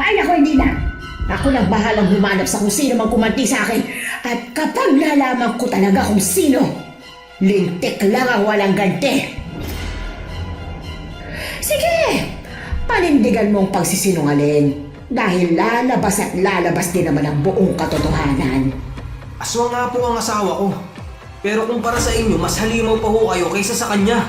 Ay naku, hindi na. Ako lang bahalang humanap sa kung sino mang kumanti sa akin. At kapag nalaman ko talaga kung sino, lintik lang ang walang ganti. Sige, panindigan mong pagsisinungaling. Dahil lalabas at lalabas din naman ang buong katotohanan. Aswang nga po ang asawa ko. Pero kumpara sa inyo, mas halimaw pa ho kayo kaysa sa kanya.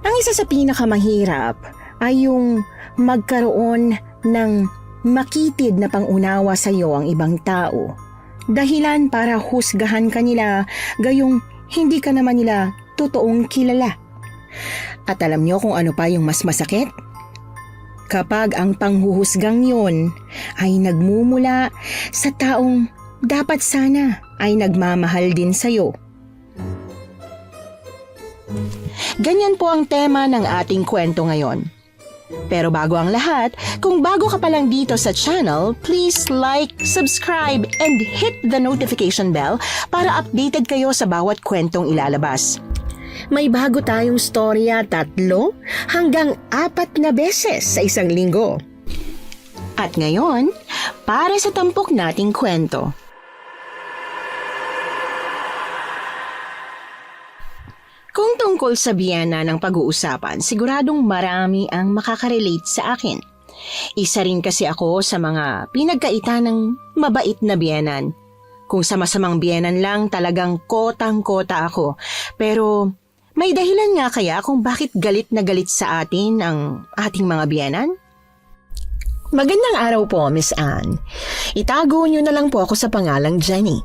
Ang isa sa pinakamahirap ay yung magkaroon ng makitid na pangunawa sa iyo ang ibang tao. Dahilan para husgahan ka nila gayong hindi ka naman nila totoong kilala. At alam niyo kung ano pa yung mas masakit? Kapag ang panghuhusgang yon ay nagmumula sa taong dapat sana ay nagmamahal din sa'yo. Ganyan po ang tema ng ating kwento ngayon. Pero bago ang lahat, kung bago ka pa lang dito sa channel, please like, subscribe, and hit the notification bell para updated kayo sa bawat kwentong ilalabas. May bago tayong storya 3 hanggang 4 na beses sa isang linggo. At ngayon, para sa tampok nating kwento. Kung tungkol sa biyana ng pag-uusapan, siguradong marami ang makakarelate sa akin. Isa rin kasi ako sa mga pinagkaita ng mabait na biyanan. Kung sa masamang biyanan lang, talagang kotang-kota ako. Pero may dahilan nga kaya kung bakit galit na galit sa atin ang ating mga biyanan? Magandang araw po, Miss Anne. Itago niyo na lang po ako sa pangalang Jenny.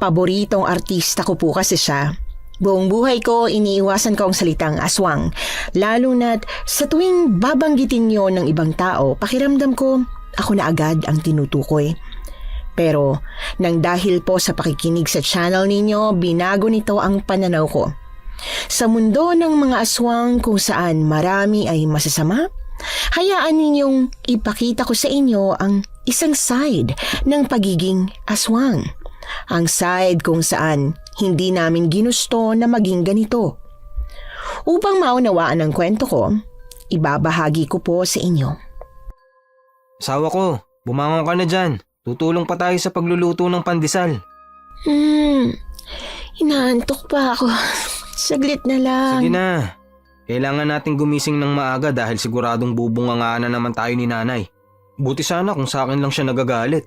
Paboritong artista ko po kasi siya. Buong buhay ko, iniiwasan ko ang salitang aswang. Lalo na't sa tuwing babanggitin niyo ng ibang tao, pakiramdam ko, ako na agad ang tinutukoy. Pero nang dahil po sa pakikinig sa channel ninyo, binago nito ang pananaw ko. Sa mundo ng mga aswang kung saan marami ay masasama, hayaan ninyong ipakita ko sa inyo ang isang side ng pagiging aswang. Ang side kung saan hindi namin ginusto na maging ganito. Upang maunawaan ang kwento ko, ibabahagi ko po sa inyo. Asawa ko, bumangon ka na dyan. Tutulong pa tayo sa pagluluto ng pandesal. Inaantok pa ako. Saglit na lang. Sige na. Kailangan nating gumising ng maaga dahil siguradong bubungangaan na naman tayo ni nanay. Buti sana kung sa akin lang siya nagagalit.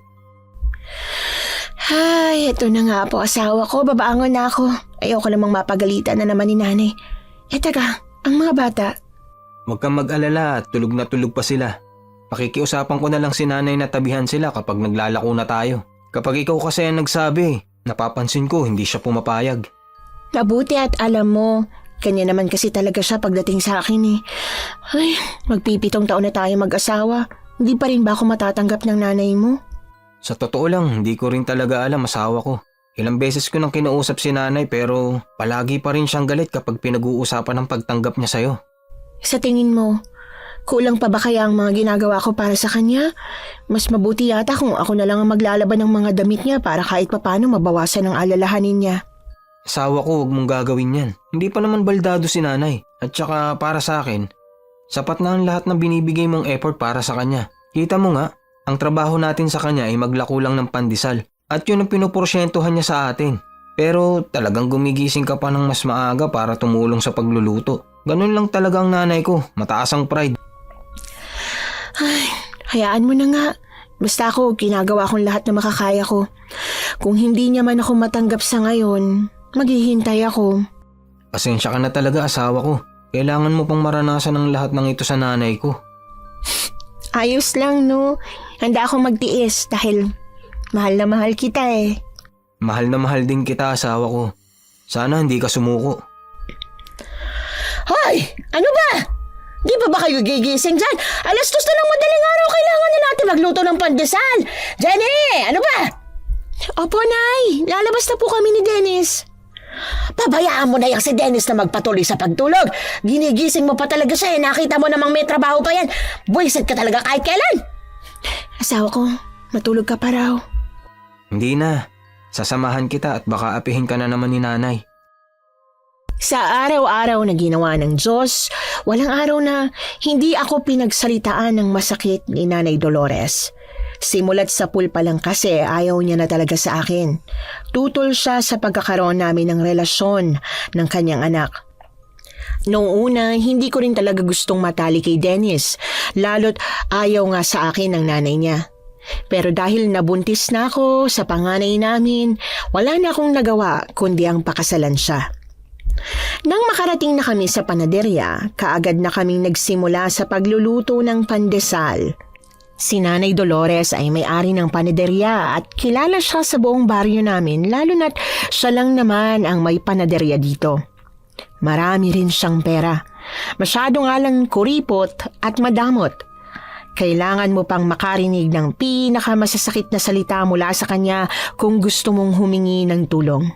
Ay, eto na nga po asawa ko. Babaangon na ako. Ayoko namang mapagalitan na naman ni nanay. Teka, ang mga bata. Huwag kang mag-alala at tulog na tulog pa sila. Pakikiusapan ko na lang si nanay na tabihan sila kapag naglalako na tayo. Kapag ikaw kasi ang nagsabi, napapansin ko hindi siya pumapayag. Mabuti at alam mo, kanya naman kasi talaga siya pagdating sa akin eh. Ay, magpipitong taon na tayo mag-asawa. Hindi pa rin ba ako matatanggap ng nanay mo? Sa totoo lang, hindi ko rin talaga alam asawa ko. Ilang beses ko nang kinausap si nanay pero palagi pa rin siyang galit kapag pinag-uusapan ng pagtanggap niya sa'yo. Sa tingin mo, kulang pa ba kaya ang mga ginagawa ko para sa kanya? Mas mabuti yata kung ako na lang ang maglalaban ng mga damit niya para kahit papano mabawasan ang alalahanin niya. Asawa ko, huwag mong gagawin yan. Hindi pa naman baldado si nanay. At saka para sa akin, sapat na ang lahat ng binibigay mong effort para sa kanya. Kita mo nga, ang trabaho natin sa kanya ay maglako lang ng pandesal. At yun ang pinuporsyentuhan niya sa atin. Pero talagang gumigising ka pa ng mas maaga para tumulong sa pagluluto. Ganun lang talaga ang nanay ko, mataas ang pride. Ay, hayaan mo na nga. Basta ako, ginagawa kong lahat na makakaya ko. Kung hindi niya man ako matanggap sa ngayon, maghihintay ako. Pasensya ka na talaga asawa ko. Kailangan mo pang maranasan ang lahat ng ito sa nanay ko. Ayos lang no. Handa akong magtiis dahil mahal na mahal kita eh. Mahal na mahal din kita asawa ko. Sana hindi ka sumuko. Hoy! Ano ba? Di ba kayo gigising dyan? 2:00 na lang madaling araw. Kailangan na natin magluto ng pandesal. Jenny! Ano ba? Opo, Nay. Lalabas na po kami ni Dennis. Pabayaan mo na yung si Dennis na magpatuloy sa pagtulog. Ginigising mo pa talaga siya eh. Nakita mo namang may trabaho pa yan. Buwisit ka talaga kahit kailan. Asawa ko, matulog ka pa raw. Hindi na. Sasamahan kita at baka apihin ka na naman ni nanay. Sa araw-araw na ginawa ng Diyos, walang araw na hindi ako pinagsalitaan ng masakit ni Nanay Dolores. Simulat sa pool pa lang kasi ayaw niya na talaga sa akin. Tutol siya sa pagkakaroon namin ng relasyon ng kanyang anak. Noong una, hindi ko rin talaga gustong matali kay Dennis, lalo't ayaw nga sa akin ng nanay niya. Pero dahil nabuntis na ako sa panganay namin, wala na akong nagawa kundi ang pakasalan siya. Nang makarating na kami sa panaderya, kaagad na kaming nagsimula sa pagluluto ng pandesal. Si Nanay Dolores ay may-ari ng panaderya at kilala siya sa buong baryo namin, lalo na't siya lang naman ang may panaderya dito. Marami rin siyang pera. Masyado nga lang kuripot at madamot. Kailangan mo pang makarinig ng pinakamasasakit na salita mula sa kanya kung gusto mong humingi ng tulong.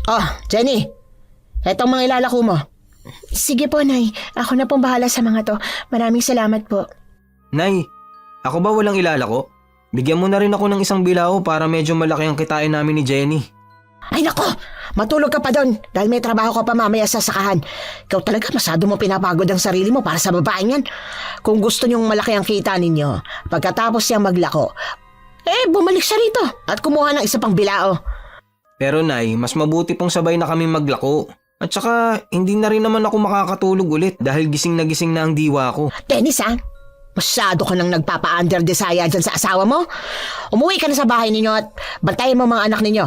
Oh, Jenny! Etong mga ilalako mo. Sige po, Nay. Ako na pong bahala sa mga to. Maraming salamat po. Nay, ako ba walang ilalako? Bigyan mo na rin ako ng isang bilao para medyo malaki ang kitain namin ni Jenny. Ay nako! Matulog ka pa doon dahil may trabaho ka pa mamaya sa sakahan. Ikaw talaga masyado mo pinapagod ang sarili mo para sa babaeng yan. Kung gusto niyong malaki ang kita ninyo, pagkatapos siyang maglako, bumalik siya rito at kumuha ng isa pang bilao. Pero Nay, mas mabuti pong sabay na kami maglako. At saka, hindi na rin naman ako makakatulog ulit dahil gising na ang diwa ko. Dennis masyado ka nang nagpapa-under desire dyan sa asawa mo. Umuwi ka na sa bahay ninyo at bantayan mo mga anak ninyo.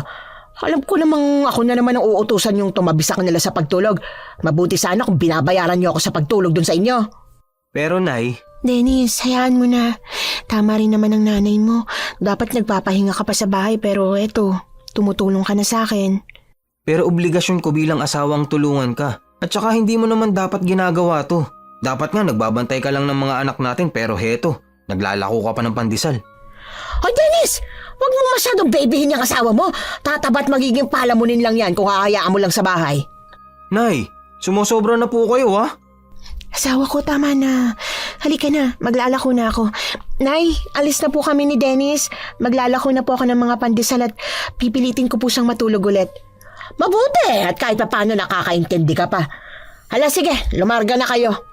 Alam ko namang ako na naman ang uutusan yung tumabisak nila sa pagtulog. Mabuti sana kung binabayaran niyo ako sa pagtulog dun sa inyo. Pero Nay... Dennis, hayaan mo na. Tama rin naman ang nanay mo. Dapat nagpapahinga ka pa sa bahay pero eto, tumutulong ka na sa akin. Pero obligasyon ko bilang asawang tulungan ka. At saka hindi mo naman dapat ginagawa to. Dapat nga nagbabantay ka lang ng mga anak natin pero heto, naglalako ka pa ng pandesal. Hoy Dennis! Huwag mo masyadong babyhin yung asawa mo. Tatabat magiging palamunin lang yan kung hahayaan mo lang sa bahay. Nay, sumusobra na po kayo ha? Asawa ko, tama na. Halika na, maglalako na ako. Nay, alis na po kami ni Dennis. Maglalako na po ako ng mga pandesal at pipilitin ko po siyang matulog ulit. Mabuti at kahit pa paano nakakaintindi ka pa. Hala sige, lumarga na kayo.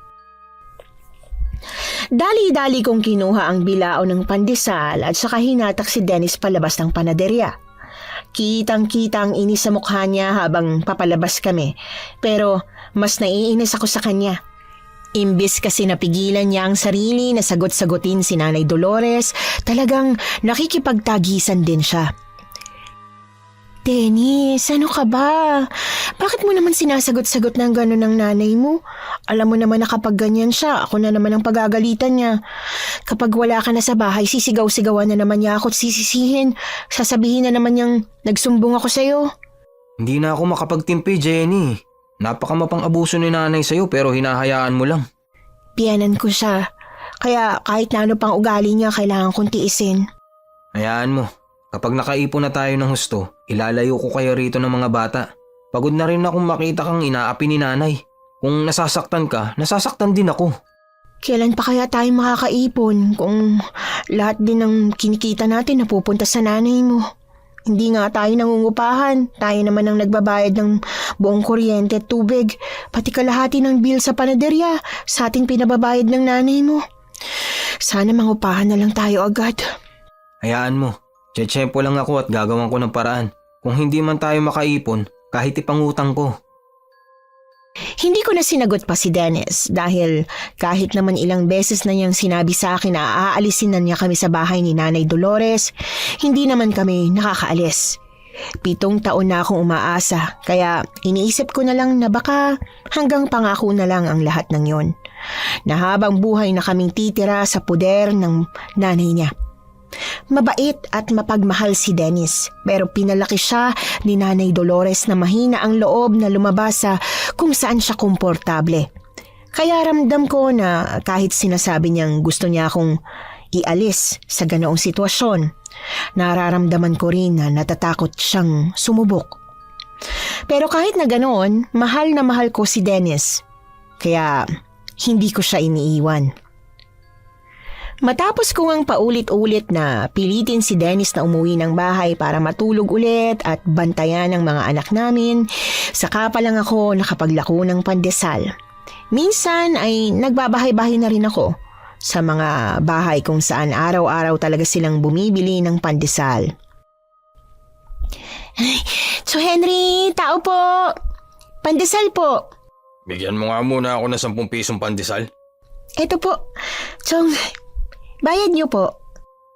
Dali-dali kong kinuha ang bilao ng pandesal at saka hinatak si Dennis palabas ng panaderya. Kitang-kita ang inis sa mukha niya habang papalabas kami, pero mas naiinis ako sa kanya. Imbis kasi napigilan niya ang sarili na sagot-sagutin si Nanay Dolores, talagang nakikipagtagisan din siya. Dennis, ano ka ba? Bakit mo naman sinasagot-sagot ng gano'n ng nanay mo? Alam mo naman na kapag ganyan siya, ako na naman ang pagagalitan niya. Kapag wala ka na sa bahay, sisigaw-sigawan na naman niya ako at sisisihin. Sasabihin na naman niyang nagsumbong ako sa'yo. Hindi na ako makapagtimpi, Jenny. Napakamapang abuso ni nanay sa'yo pero hinahayaan mo lang. Piyanan ko siya. Kaya kahit na ano pang ugali niya, kailangan kong tiisin. Hayaan mo. Kapag nakaipon na tayo ng husto, ilalayo ko kayo rito ng mga bata. Pagod na rin akong makita kang inaapi ni nanay. Kung nasasaktan ka, nasasaktan din ako. Kailan pa kaya tayo makakaipon kung lahat din ng kinikita natin napupunta sa nanay mo? Hindi nga tayo nangungupahan. Tayo naman ang nagbabayad ng buong kuryente at tubig. Pati kalahati ng bill sa panaderya sa ating pinababayad ng nanay mo. Sana mangupahan na lang tayo agad. Hayaan mo. Tsetsempo lang ako at gagawan ko ng paraan. Kung hindi man tayo makaipon, kahit ipangutang ko. Hindi ko na sinagot pa si Dennis dahil kahit naman ilang beses na niyang sinabi sa akin na aalisin na niya kami sa bahay ni Nanay Dolores, hindi naman kami nakakaalis. 7 taon na akong umaasa kaya iniisip ko na lang na baka hanggang pangako na lang ang lahat ng yon. Na habang buhay na kaming titira sa puder ng nanay niya. Mabait at mapagmahal si Dennis pero pinalaki siya ni Nanay Dolores na mahina ang loob na lumabas sa kung saan siya komportable. Kaya ramdam ko na kahit sinasabi niyang gusto niya akong ialis sa ganoong sitwasyon, nararamdaman ko rin na natatakot siyang sumubok. Pero kahit na ganoon, mahal na mahal ko si Dennis. Kaya hindi ko siya iniiwan. Matapos ko ang paulit-ulit na pilitin si Dennis na umuwi ng bahay para matulog ulit at bantayan ng mga anak namin, saka pa lang ako nakapaglako ng pandesal. Minsan ay nagbabahay-bahay na rin ako sa mga bahay kung saan araw-araw talaga silang bumibili ng pandesal. So Henry, tao po! Pandesal po! Bigyan mo nga muna ako ng 10 pisong pandesal. Eto po, Chong, bayad niyo po.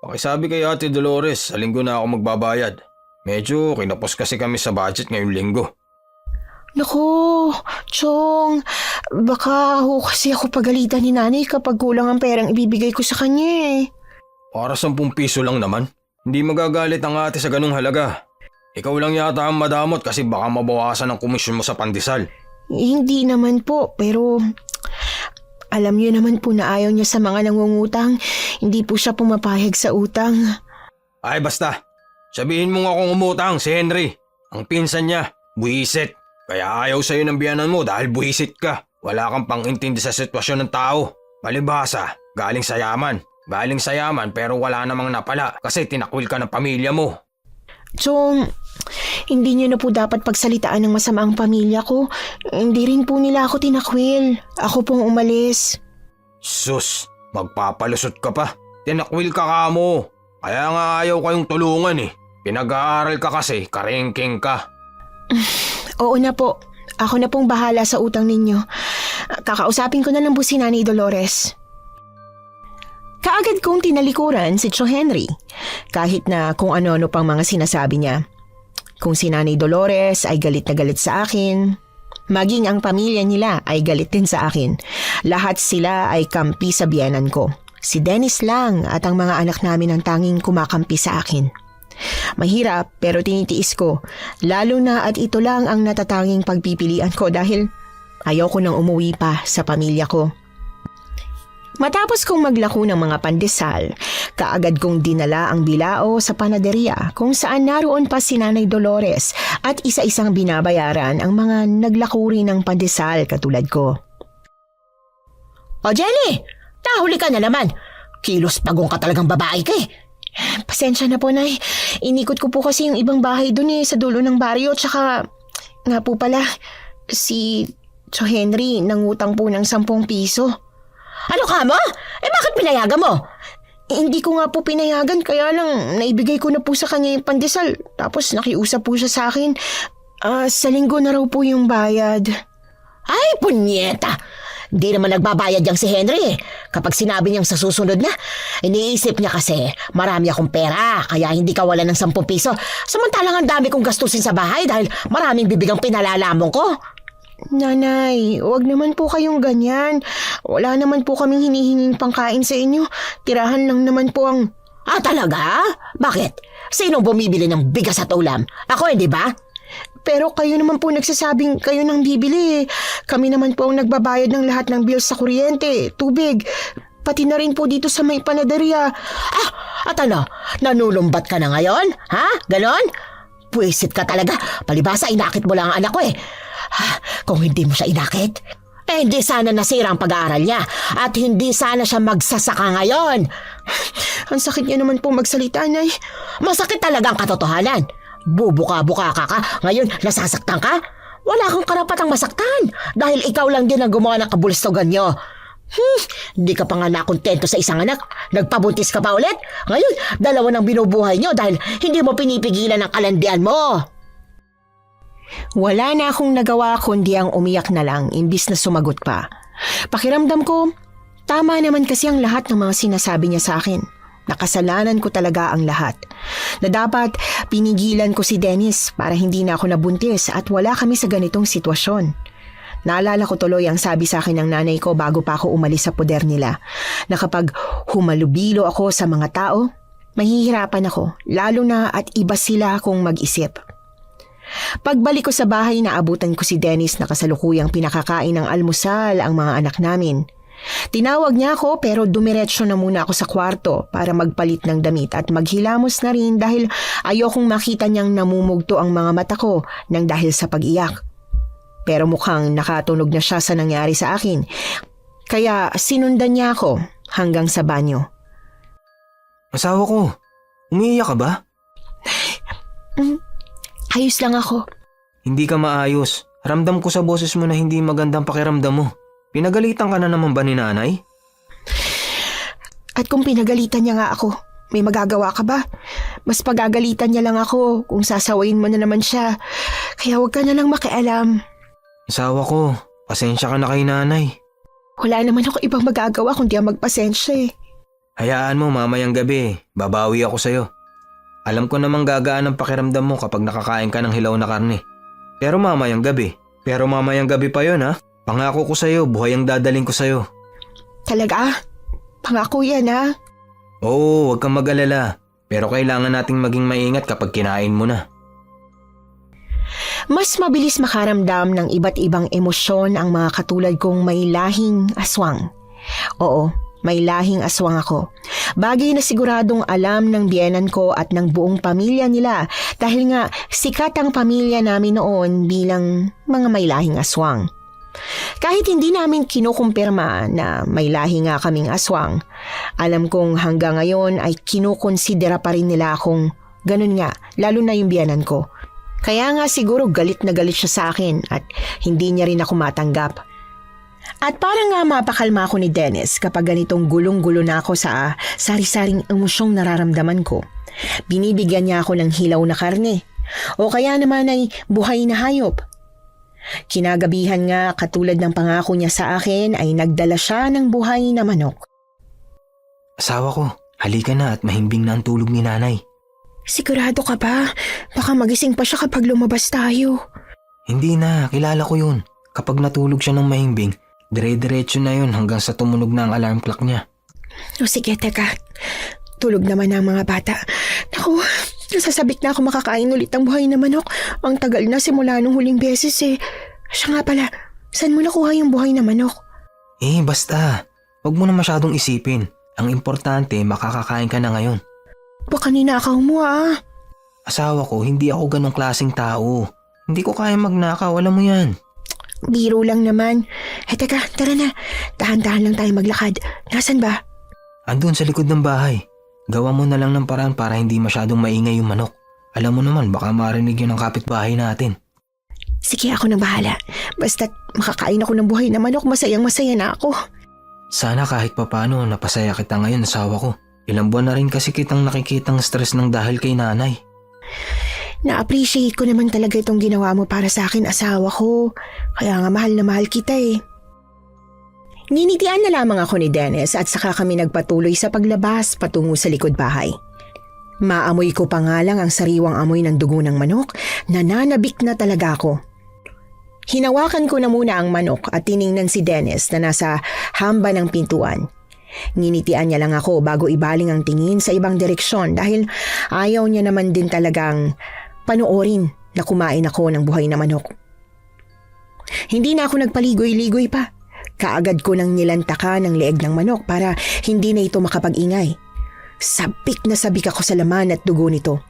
Pakisabi kay Ate Dolores, sa linggo na ako magbabayad. Medyo kinapos kasi kami sa budget ngayong linggo. Naku, Chong, baka kasi ako pagalitan ni nanay kapag kulang ang perang ibibigay ko sa kanya eh. Para 10 piso lang naman. Hindi magagalit ang ate sa ganung halaga. Ikaw lang yata ang madamot kasi baka mabawasan ang komisyon mo sa pandesal. Hindi naman po, pero alam niyo naman po na ayaw niya sa mga nangungutang. Hindi po siya pumapayag sa utang. Ay basta, sabihin mo nga kung umutang si Henry. Ang pinsan niya, buwisit. Kaya ayaw sa'yo ng biyanan mo dahil buwisit ka. Wala kang pang-intindi sa sitwasyon ng tao. Palibhasa, galing sa yaman. Galing sa yaman pero wala namang napala kasi tinakwil ka ng pamilya mo. Chong, hindi niyo na po dapat pagsalitaan ng masama ang pamilya ko. Hindi rin po nila ako tinakwil. Ako pong umalis. Sus, magpapalusot ka pa. Tinakwil ka kamo. Kaya nga ayaw kayong tulungan eh. Pinag-aaral ka kasi, karengking ka. Oo na po. Ako na pong bahala sa utang ninyo. Kakausapin ko na lang po si Nanay Dolores. Kaagad kong tinalikuran si Tio Henry. Kahit na kung ano-ano pang mga sinasabi niya. Kung si Nanay Dolores ay galit na galit sa akin, maging ang pamilya nila ay galit din sa akin. Lahat sila ay kampi sa biyenan ko. Si Dennis lang at ang mga anak namin ang tanging kumakampi sa akin. Mahirap pero tinitiis ko, lalo na at ito lang ang natatanging pagpipilian ko dahil ayaw ko nang umuwi pa sa pamilya ko. Matapos kong maglako ng mga pandesal, kaagad kong dinala ang bilao sa panaderia kung saan naroon pa si Nanay Dolores at isa-isang binabayaran ang mga naglakuri ng pandesal katulad ko. O Jenny, nahuli ka na naman. Kilos pagong ka talagang babae ka eh. Pasensya na po, Nay. Inikot ko po kasi yung ibang bahay dun sa dulo ng baryo. Tsaka, nga po pala, si Tio Henry nangutang po ng 10 piso. Ano ka mo? Bakit pinayagan mo? Hindi ko nga po pinayagan, kaya lang naibigay ko na po sa kanya yung pandesal. Tapos nakiusap po siya sa akin. Sa linggo na raw po yung bayad. Ay, punyeta! Di naman nagbabayad yang si Henry. Kapag sinabi niyang sa susunod na, iniisip niya kasi marami akong pera, kaya hindi ka wala ng 10 piso. Samantalang ang dami kong gastusin sa bahay dahil maraming bibigang pinalalamong ko. Nanay, wag naman po kayong ganyan. Wala naman po kaming hinihinging pangkain sa inyo. Tirahan lang naman po ang... talaga? Bakit? Sinong bumibili ng bigas at ulam? Ako, hindi ba? Pero kayo naman po nagsasabing kayo nang bibili. Kami naman po ang nagbabayad ng lahat ng bills sa kuryente, tubig, pati na rin po dito sa may panaderia. At ano? Nanulumbat ka na ngayon? Ha? Ganon? Puwisit ka talaga. Palibhasa, inakit mo lang ang anak ko eh. Kung hindi mo siya inakit, hindi sana nasira ang pag-aaral niya at hindi sana siya magsasaka ngayon. Ang sakit niya naman po magsalita, Nay. Masakit talaga ang katotohanan. Bubuka-buka ka, ngayon nasasaktan ka? Wala kang karapatang masaktan dahil ikaw lang din ang gumawa ng kabulstogan niyo. Hindi ka pa nga nakontento sa isang anak. Nagpabuntis ka pa ulit. Ngayon, 2 nang binubuhay niyo dahil hindi mo pinipigilan ang kalandian mo. Wala na akong nagawa kundi ang umiyak na lang imbis na sumagot pa. Pakiramdam ko, tama naman kasi ang lahat ng mga sinasabi niya sa akin. Nakasalanan ko talaga ang lahat. Na dapat pinigilan ko si Dennis para hindi na ako nabuntis at wala kami sa ganitong sitwasyon. Naalala ko tuloy ang sabi sa akin ng nanay ko bago pa ako umalis sa poder nila, na kapag humalubilo ako sa mga tao, mahihirapan ako, lalo na at iba sila kung mag-isip. Pagbalik ko sa bahay, naabutan ko si Dennis na kasalukuyang pinakakain ng almusal ang mga anak namin. Tinawag niya ako pero dumiretso na muna ako sa kwarto para magpalit ng damit at maghilamos na rin dahil ayokong makita niyang namumugto ang mga mata ko nang dahil sa pag-iyak. Pero mukhang nakatunog na siya sa nangyari sa akin, kaya sinundan niya ako hanggang sa banyo. Asawa ko, umiiyak ka ba? Ayos lang ako. Hindi ka maayos. Ramdam ko sa boses mo na hindi magandang pakiramdam mo. Pinagalitan ka na naman ba ni nanay? At kung pinagalitan niya nga ako, may magagawa ka ba? Mas pagagalitan niya lang ako kung sasawayin mo na naman siya. Kaya huwag ka na lang makialam. Asawa ko, pasensya ka na kay nanay. Wala naman ako ibang magagawa kundi ang magpasensya eh. Hayaan mo mamayang gabi, babawi ako sa'yo. Alam ko namang gagaan ang pakiramdam mo kapag nakakain ka ng hilaw na karne. Pero mamayang gabi pa yon ha. Pangako ko sa'yo, buhay ang dadaling ko sa'yo. Talaga? Pangako yan ha? Oo, huwag kang mag-alala. Pero kailangan nating maging maingat kapag kinain mo na. Mas mabilis makaramdam ng iba't ibang emosyon ang mga katulad kong may lahing aswang. Oo, may lahing aswang ako. Bagay na siguradong alam ng biyenan ko at ng buong pamilya nila dahil nga sikat ang pamilya namin noon bilang mga may lahing aswang. Kahit hindi namin kinukumpirma na may lahi nga kaming aswang, alam kong hanggang ngayon ay kinukonsidera pa rin nila akong ganun nga, lalo na yung biyenan ko. Kaya nga siguro galit na galit siya sa akin at hindi niya rin ako matanggap. At parang nga mapakalma ako ni Dennis kapag ganitong gulong-gulo na ako sa sari-saring emosyong nararamdaman ko. Binibigyan niya ako ng hilaw na karne o kaya naman ay buhay na hayop. Kinagabihan nga katulad ng pangako niya sa akin ay nagdala siya ng buhay na manok. Asawa ko, halika na at mahimbing na ang tulog ni nanay. Sigurado ka ba? Baka magising pa siya kapag lumabas tayo. Hindi na, kilala ko yun. Kapag natulog siya ng mahimbing, dire-diretso na yun hanggang sa tumunog na ang alarm clock niya. O sige, teka. Tulog naman ang mga bata. Naku, nasasabik na ako makakain ulit ng buhay na manok. Ang tagal na simula nung huling beses eh. Siya nga pala, saan mo nakuha yung buhay na manok? Basta. Huwag mo na masyadong isipin. Ang importante, makakakain ka na ngayon. Baka ninakaw mo ah. Asawa ko, hindi ako ganong klaseng tao. Hindi ko kaya magnakaw, alam mo yan. Biro lang naman. Teka, tara na. Dahan-dahan lang tayo maglakad. Nasaan ba? Andun sa likod ng bahay. Gawa mo na lang ng paraan para hindi masyadong maingay yung manok. Alam mo naman, baka marinig yun ang kapitbahay natin. Sige, ako nang bahala. Basta't makakain ako ng buhay na manok, masayang-masaya na ako. Sana kahit papano napasaya kita ngayon, asawa ko. Ilang buwan na rin kasi kitang nakikitang stress ng dahil kay nanay. Na-appreciate ko naman talaga itong ginawa mo para sa akin, asawa ko. Kaya nga mahal na mahal kita eh. Ninitian na lamang ako ni Dennis at saka kami nagpatuloy sa paglabas patungo sa likod bahay. Maamoy ko pa nga lang ang sariwang amoy ng dugo ng manok, nananabik na talaga ako. Hinawakan ko na muna ang manok at tiningnan si Dennis na nasa hamba ng pintuan. Nginitian niya lang ako bago ibaling ang tingin sa ibang direksyon dahil ayaw niya naman din talagang panoorin na kumain ako ng buhay na manok. Hindi na ako nagpaligoy-ligoy pa. Kaagad ko nang nilantakan ng leeg ng manok para hindi na ito makapag-ingay. Sabik na sabik ako sa laman at dugo nito.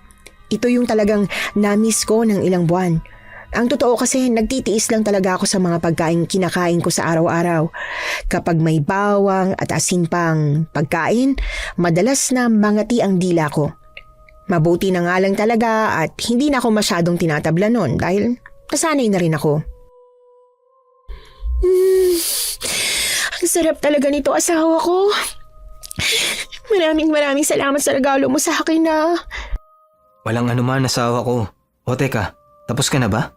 Ito yung talagang na-miss ko ng ilang buwan. Ang totoo kasi nagtitiis lang talaga ako sa mga pagkain kinakain ko sa araw-araw. Kapag may bawang at asin pang pagkain, madalas na mangati ang dila ko. Mabuti na nga lang talaga at hindi na ako masyadong tinatabla nun dahil nasanay na rin ako. Ang sarap talaga nito, asawa ko. Maraming salamat sa regalo mo sa akin na. Walang anuman, asawa ko. O teka, tapos ka na ba?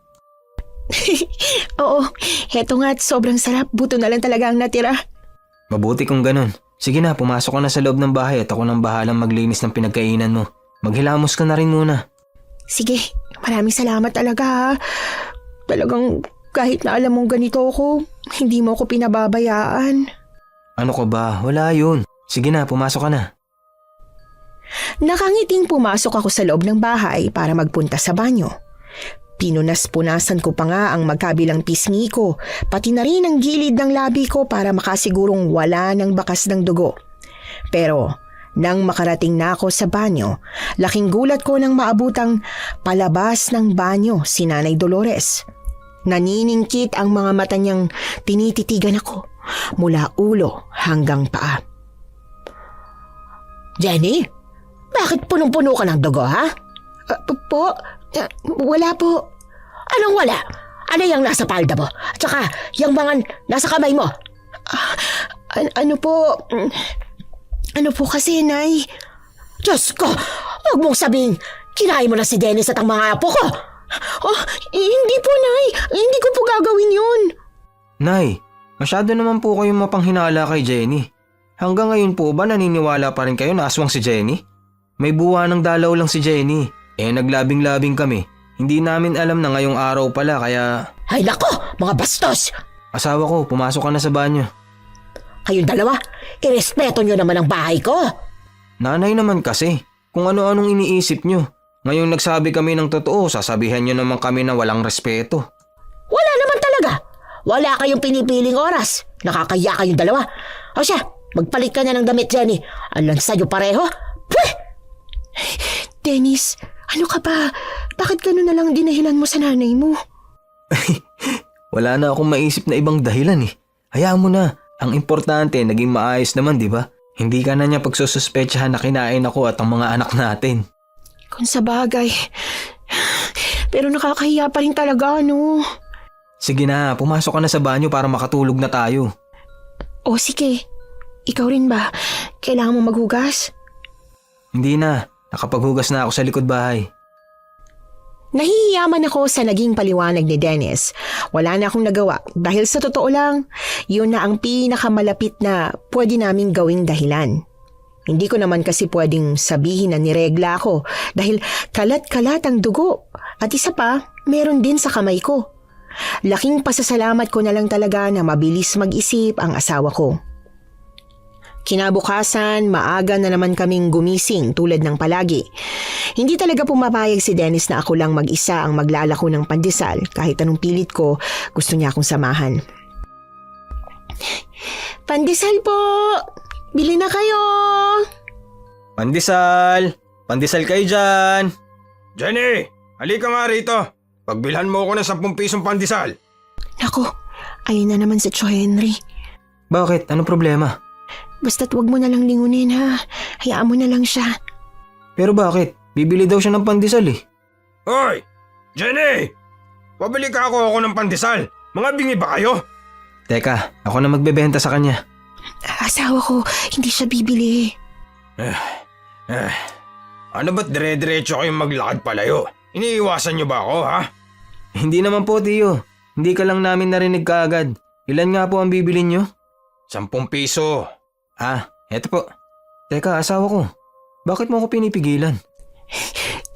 Oo, heto nga at sobrang sarap. Buto na lang talaga ang natira. Mabuti kung ganun. Sige na, pumasok ka na sa loob ng bahay at ako nang bahalang maglinis ng pinagkainan mo. Maghilamos ka na rin muna. Sige, maraming salamat talaga ha. Talagang kahit na alam mong ganito ako, hindi mo ako pinababayaan. Ano ka ba? Wala yun. Sige na, pumasok ka na. Nakangiting pumasok ako sa loob ng bahay para magpunta sa banyo. Pinunas-punasan ko pa nga ang magkabilang pisngi ko, pati na rin ang gilid ng labi ko para makasigurong wala ng bakas ng dugo. Pero nang makarating na ako sa banyo, laking gulat ko nang maabutang palabas ng banyo si Nanay Dolores. Naniningkit ang mga mata niyang tinititigan ako mula ulo hanggang paa. Jenny, Bakit punong-puno ka ng dugo, ha? Po? Wala po. Anong wala? Ano yung nasa palda mo? At saka, yung mga nasa kamay mo? Ano po? Ano po kasi, Nay? Diyos ko! Huwag mong sabihin, kinain mo na si Dennis at ang mga apo ko! Oh, hindi po, Nay. Hindi ko po gagawin yun. Nay, masyado naman po kayong mapanghinala kay Jenny. Hanggang ngayon po ba naniniwala pa rin kayo na aswang si Jenny? May buwa ng dalaw lang si Jenny. Naglabing-labing kami. Hindi namin alam na ngayong araw pala kaya... Ay nako, mga bastos! Asawa ko, pumasok ka na sa banyo. Kayong dalawa, irespeto nyo naman ang bahay ko! Nanay naman kasi, kung ano-anong iniisip nyo. Ngayong nagsabi kami ng totoo, sasabihan nyo naman kami na walang respeto. Wala naman talaga! Wala kayong pinipiling oras. Nakakaya kayong dalawa. O siya, magpalit ka na ng damit, Jenny. Alam sa'yo pareho? Pweh! Dennis, ano ka ba? Bakit gano'n na lang dinahilan mo sa nanay mo? Wala na akong maisip na ibang dahilan eh. Hayaan mo na. Ang importante, naging maayos naman, di ba? Hindi ka na niya pagsususpetsahan na kinain ako at ang mga anak natin. Kung sa bagay. Pero nakakahiya pa rin talaga, no? Sige na, pumasok ka na sa banyo para makatulog na tayo. O sige, ikaw rin ba? Kailangan mo maghugas? Hindi na, nakapaghugas na ako sa likod bahay. Nahihiyaman ako sa naging paliwanag ni Dennis. Wala na akong nagawa dahil sa totoo lang, yun na ang pinakamalapit na pwede naming gawing dahilan. Hindi ko naman kasi pwedeng sabihin na niregla ako dahil kalat-kalat ang dugo at isa pa, meron din sa kamay ko. Laking pasasalamat ko na lang talaga na mabilis mag-isip ang asawa ko. Kinabukasan, maaga na naman kaming gumising tulad ng palagi. Hindi talaga pumapayag si Dennis na ako lang mag-isa ang maglalako ng pandesal kahit anong pilit ko, gusto niya akong samahan. Pandesal po! Bili na kayo! Pandesal! Pandesal kayo dyan! Jenny! Halika nga rito! Pagbilhan mo ako ng 10 pisong pandesal. Naku, ayun na naman si Cho Henry. Bakit? Anong problema? Basta't wag mo na lang lingunin ha. Hayaan mo na lang siya. Pero bakit? Bibili daw siya ng pandesal eh. Hoy! Jenny! Pabili ka ako ng pandesal. Mga bingi ba kayo? Teka, ako na magbebenta sa kanya. Asawa ko, hindi siya bibili. Ano ba't dire-diretso kayong maglakad palayo? Iniiwasan niyo ba ako, ha? Hindi naman po, Tiyo. Hindi ka lang namin narinig kaagad. Ilan nga po ang bibili nyo? 10 piso. Ah, eto po. Teka, asawa ko. Bakit mo ako pinipigilan?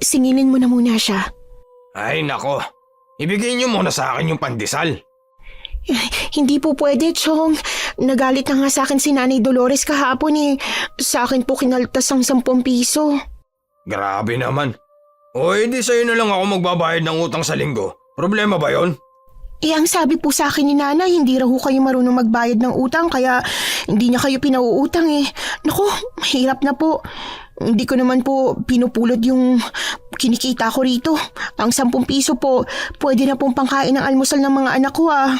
Singilin mo na muna siya. Ay nako, ibigay niyo muna sa akin yung pandesal. Hindi po pwede, Chong. Nagalit na nga sa akin si Nanay Dolores kahapon eh. Sa akin po kinaltas ang 10 piso. Grabe naman. O edi sa'yo na lang ako magbabayad ng utang sa linggo. Problema ba yon? Ang sabi po sa akin ni Nanay, hindi raw kayo marunong magbayad ng utang kaya hindi niya kayo pinauutang eh. Naku, mahirap na po. Hindi ko naman po pinupulot yung kinikita ko rito. Ang 10 piso po, pwede na pong pangkain ng almusal ng mga anak ko ah.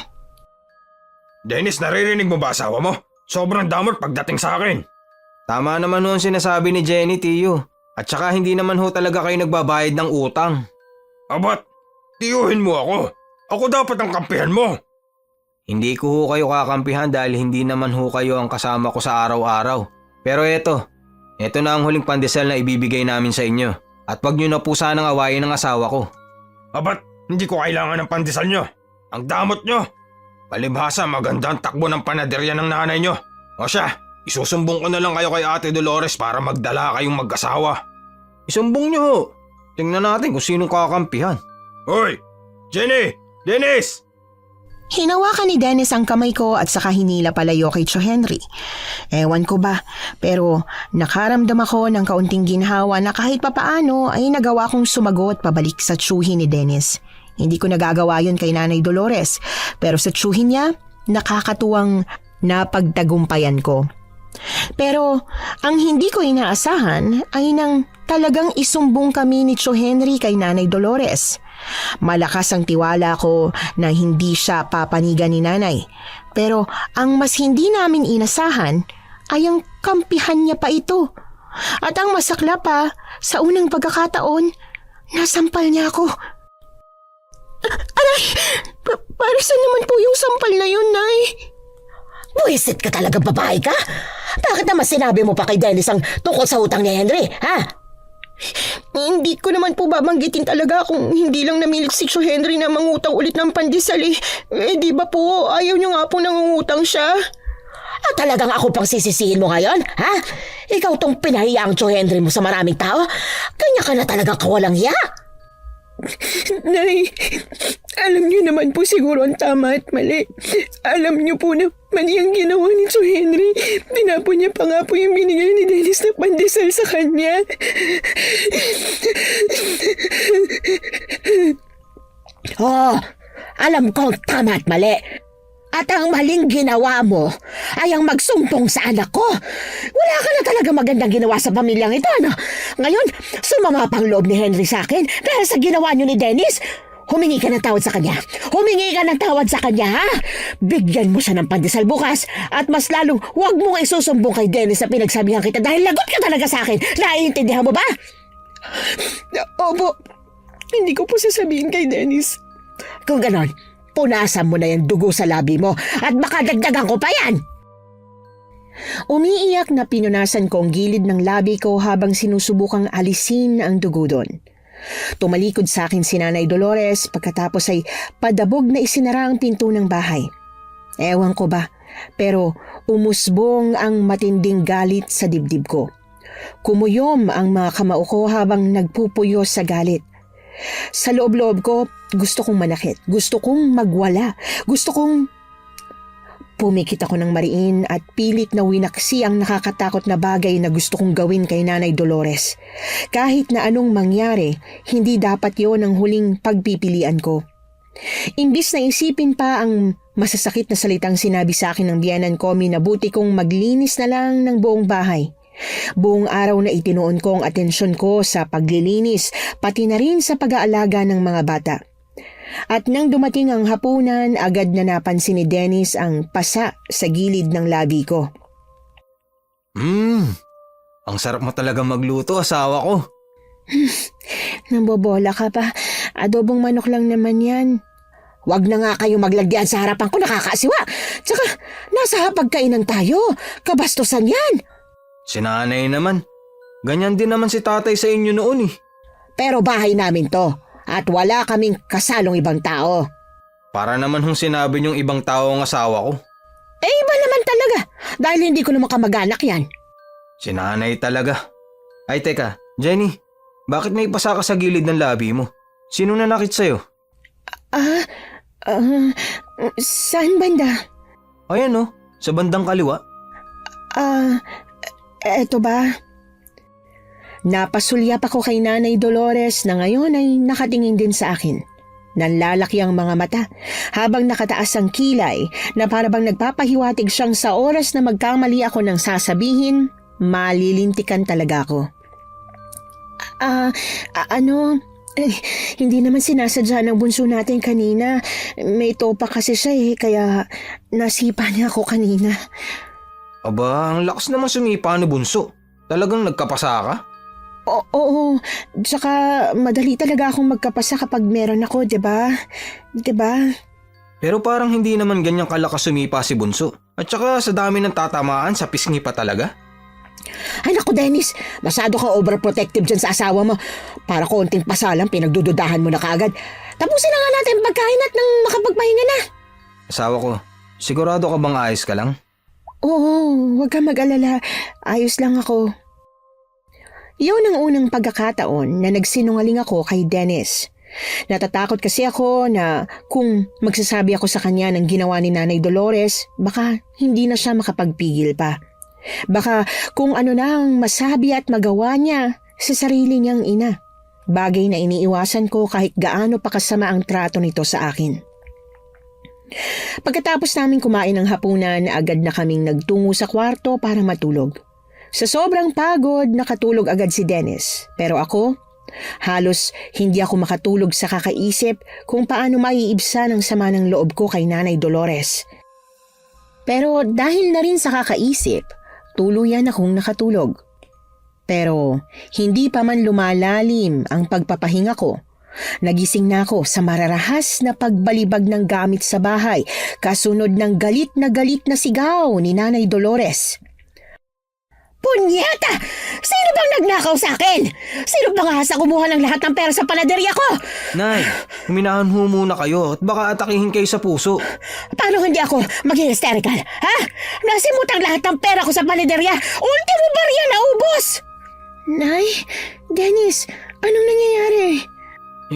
Dennis, naririnig mo ba asawa mo? Sobrang damot pagdating sa akin. Tama naman ho ang sinasabi ni Jenny, Tiyo. At saka hindi naman ho talaga kayo nagbabayad ng utang. Abat, tiyuhin mo ako. Ako dapat ang kampihan mo. Hindi ko ho kayo kakampihan dahil hindi naman ho kayo ang kasama ko sa araw-araw. Pero eto na ang huling pandesal na ibibigay namin sa inyo. At wag nyo na po sanang awayin ng asawa ko. Abat, hindi ko kailangan ng pandesal nyo. Ang damot nyo. Palibhasa, maganda ang takbo ng panaderya ng nanay nyo. O siya, isusumbong ko na lang kayo kay Ate Dolores para magdala kayong mag-asawa. Isumbong nyo ho. Tingnan natin kung sinong kakampihan. Hoy! Jenny! Dennis! Hinawakan ni Dennis ang kamay ko at saka hinila palayo kay Cho Henry. Ewan ko ba, pero nakaramdam ako ng kaunting ginhawa na kahit papaano ay nagawa kong sumagot pabalik sa tsuhin ni Dennis. Hindi ko nagagawa yun kay Nanay Dolores, pero sa tsuhin niya, nakakatuwang napagtagumpayan ko. Pero ang hindi ko inaasahan ay nang talagang isumbong kami ni Cho Henry kay Nanay Dolores. Malakas ang tiwala ko na hindi siya papanigan ni Nanay. Pero ang mas hindi namin inasahan ay ang kampihan niya pa ito. At ang masakla pa, sa unang pagkakataon, nasampal niya ako. Aray! Para saan naman po yung sampal na yun, Nay? Buwisit ka talaga, babae ka? Bakit naman sinabi mo pa kay Dennis ang tungkol sa utang ni Henry, ha? Hindi ko naman po babanggitin talaga kung hindi lang namilit si Tio Henry na mangutang ulit ng pandesal eh. Eh di ba po, ayaw niyo nga po nangungutang siya. At talagang ako pang sisisihin mo ngayon, ha? Ikaw tong pinahiyaang Tio Henry mo sa maraming tao? Kanya ka na talagang kawalang hiya. Nay, alam niyo naman po siguro ang tama at mali. Alam niyo po na mali ang ginawa ni Tio Henry. Tinapon niya pa nga po yung binigay ni Dennis na pandesal sa kanya. Oh, alam ko ang tama at mali. At ang maling ginawa mo ay ang magsumpong sa anak ko. Wala ka na talaga magandang ginawa sa pamilyang ito, ano? Ngayon, sumama pang loob ni Henry sa akin dahil sa ginawa niyo ni Dennis. Humingi ka ng tawad sa kanya. Humingi ka ng tawad sa kanya, ha? Bigyan mo siya ng pandesal bukas at mas lalong huwag mong isusumbong kay Dennis na pinagsabihan kita dahil lagot ka talaga sa akin. Naiintindihan mo ba? Opo, hindi ko po sasabihin kay Dennis. Kung ganon, punasan mo na yung dugo sa labi mo at baka dagdagan ko pa yan. Umiiyak na pinunasan ko ang gilid ng labi ko habang sinusubukang alisin ang dugo doon. Tumalikod sa akin si Nanay Dolores pagkatapos ay padabog na isinara ang pinto ng bahay. Ewan ko ba, pero umusbong ang matinding galit sa dibdib ko. Kumuyom ang mga kamao ko habang nagpupuyo sa galit. Sa loob-loob ko, gusto kong manakit, gusto kong magwala, gusto kong... Pumikit ako ng mariin at pilit na winaksi ang nakakatakot na bagay na gusto kong gawin kay Nanay Dolores. Kahit na anong mangyari, hindi dapat yon ang huling pagpipilian ko. Imbis na isipin pa ang masasakit na salitang sinabi sa akin ng biyanan ko, minabuti kong maglinis na lang ng buong bahay. Buong araw na itinuon ko ang atensyon ko sa paglilinis, pati na rin sa pag-aalaga ng mga bata. At nang dumating ang hapunan, agad na napansin ni Dennis ang pasa sa gilid ng labi ko. Ang sarap mo talaga magluto, asawa ko. Nambobola ka pa. Adobong manok lang naman yan. Huwag na nga kayo maglagdian sa harapan ko, nakakasiwa. Tsaka, nasa hapagkainan tayo. Kabastusan yan. Si nanay naman. Ganyan din naman si tatay sa inyo noon eh. Pero bahay namin to. At wala kaming kasalong ibang tao. Para naman hong sinabi niyong ibang tao ang asawa ko. Eh, iba naman talaga. Dahil hindi ko naman kamag-anak yan. Si nanay talaga. Ay teka, Jenny, bakit may pasa ka sa gilid ng labi mo? Sino nanakit sa'yo? Saan banda? Ayan oh, sa bandang kaliwa. Eto ba? Napasulyap ako kay Nanay Dolores na ngayon ay nakatingin din sa akin. Nanlalaki ang mga mata habang nakataas ang kilay na parabang nagpapahiwatig siyang sa oras na magkamali ako ng sasabihin, malilintikan talaga ako. Hindi naman sinasadya ng bunso natin kanina. May topa kasi siya kaya nasipa niya ako kanina. Aba, ang lakas naman sumipa ni bunso. Talagang nagkapasa ka? Oo, tsaka madali talaga akong magkapasa kapag meron ako, diba? Diba? Pero parang hindi naman ganyang kalakas sumipa si bunso. At saka sa dami ng tatamaan, sa pisngi pa talaga. Ay naku Dennis, masyado ka overprotective dyan sa asawa mo. Para konting pasalang pinagdududahan mo na kaagad. Tapusin na nga natin pagkain at nang makapagpahinga na. Asawa ko, sigurado ka bang ayos ka lang? Oo, huwag ka mag-alala. Ayos lang ako. Iyon ang unang pagkakataon na nagsinungaling ako kay Dennis. Natatakot kasi ako na kung magsasabi ako sa kanya ng ginawa ni Nanay Dolores, baka hindi na siya makapagpigil pa. Baka kung ano na ang masabi at magawa niya sa sarili niyang ina. Bagay na iniiwasan ko kahit gaano pa kasama ang trato nito sa akin. Pagkatapos namin kumain ng hapunan, agad na kaming nagtungo sa kwarto para matulog. Sa sobrang pagod, nakatulog agad si Dennis. Pero ako, halos hindi ako makatulog sa kakaisip kung paano maiibsan ang sama ng loob ko kay Nanay Dolores. Pero dahil na rin sa kakaisip, tuluyan akong nakatulog. Pero hindi pa man lumalalim ang pagpapahinga ko, nagising na ako sa mararahas na pagbalibag ng gamit sa bahay, kasunod ng galit na sigaw ni Nanay Dolores. Punyeta! Sino bang nagnakaw sa akin? Sino bang ahas na kumuha ng lahat ng pera sa panaderya ko? Nay, huminahan ho muna kayo at baka atakihin kayo sa puso. Paano hindi ako maging hysterical? Ha? Nasimutang lahat ng pera ko sa panaderya. Ultimo barya na ubos! Nay, Dennis, anong nangyayari?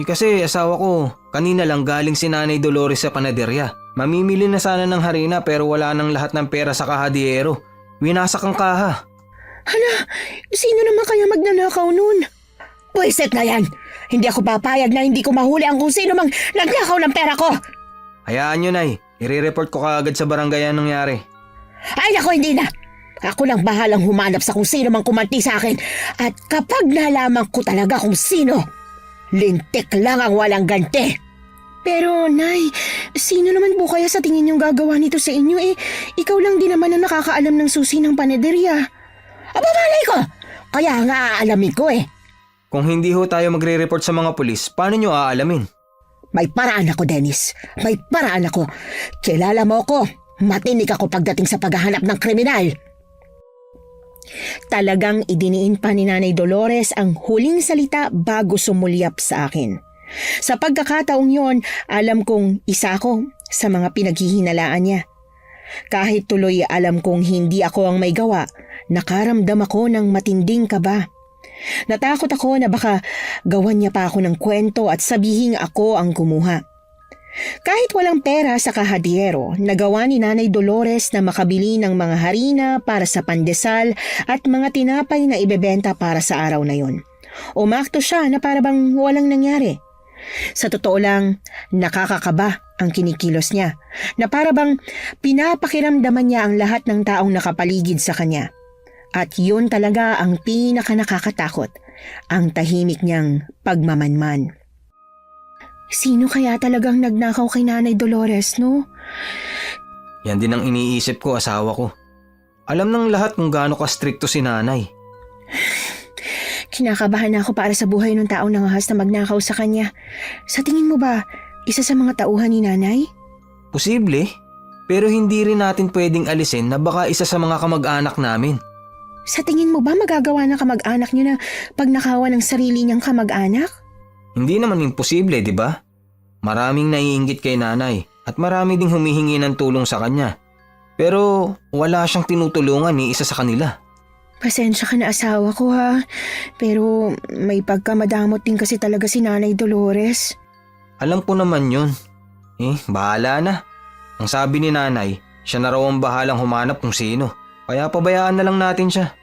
Kasi asawa ko, kanina lang galing si Nanay Dolores sa panaderya. Mamimili na sana ng harina pero wala nang lahat ng pera sa kahadiyero. Winasak ang kaha. Hala, sino naman kaya magnanakaw nun? Pwisit na yan! Hindi ako papayag na hindi ko mahuli ang kung sino mang nagnakaw ng pera ko! Hayaan nyo, Nay. I-report ko kaagad sa barangay ang nangyari. Ay naku, hindi na! Ako lang bahalang humanap sa kung sino mang kumanti sa akin. At kapag nalaman ko talaga kung sino, lintik lang ang walang ganti. Pero, Nay, sino naman po kaya sa tingin niyong gagawa nito sa inyo ikaw lang din naman ang nakakaalam ng susi ng panaderya. Aba malay ko! Kaya nga aalamin ko eh. Kung hindi ho tayo magre-report sa mga pulis, paano nyo aalamin? May paraan ako, Dennis. May paraan ako. Kilala mo ako. Matinig ako pagdating sa paghahanap ng kriminal. Talagang idiniin pa ni Nanay Dolores ang huling salita bago sumulyap sa akin. Sa pagkakataong yon, alam kong isa ako sa mga pinaghihinalaan niya. Kahit tuloy alam kong hindi ako ang may gawa, nakaramdam ako ng matinding kaba. Natakot ako na baka gawan niya pa ako ng kwento at sabihing ako ang kumuha. Kahit walang pera sa kahadiyero, nagawa ni Nanay Dolores na makabili ng mga harina para sa pandesal at mga tinapay na ibebenta para sa araw na yon. Umakto siya na para bang walang nangyari. Sa totoo lang, nakakakaba ang kinikilos niya, na para bang pinapakiramdaman niya ang lahat ng taong nakapaligid sa kanya. At yun talaga ang pinaka-nakakatakot, ang tahimik niyang pagmamanman. Sino kaya talagang nagnakaw kay Nanay Dolores, no? Yan din ang iniisip ko, asawa ko. Alam ng lahat kung gaano ka-stricto si Nanay. Kinakabahan na ako para sa buhay ng taong nangahas na magnakaw sa kanya. Sa tingin mo ba, isa sa mga tauhan ni Nanay? Posible, pero hindi rin natin pwedeng alisin na baka isa sa mga kamag-anak namin. Sa tingin mo ba magagawa ng kamag-anak niyo na pagnakawan ng sarili niyang kamag-anak? Hindi naman imposible, di ba? Maraming naiinggit kay Nanay at marami ding humihingi ng tulong sa kanya. Pero wala siyang tinutulungan ni isa sa kanila. Pasensya ka na asawa ko ha, pero may pagkamadamot din kasi talaga si Nanay Dolores. Alam ko naman yun. Bahala na. Ang sabi ni Nanay, siya na raw ang bahalang humanap kung sino. Kaya pabayaan na lang natin siya.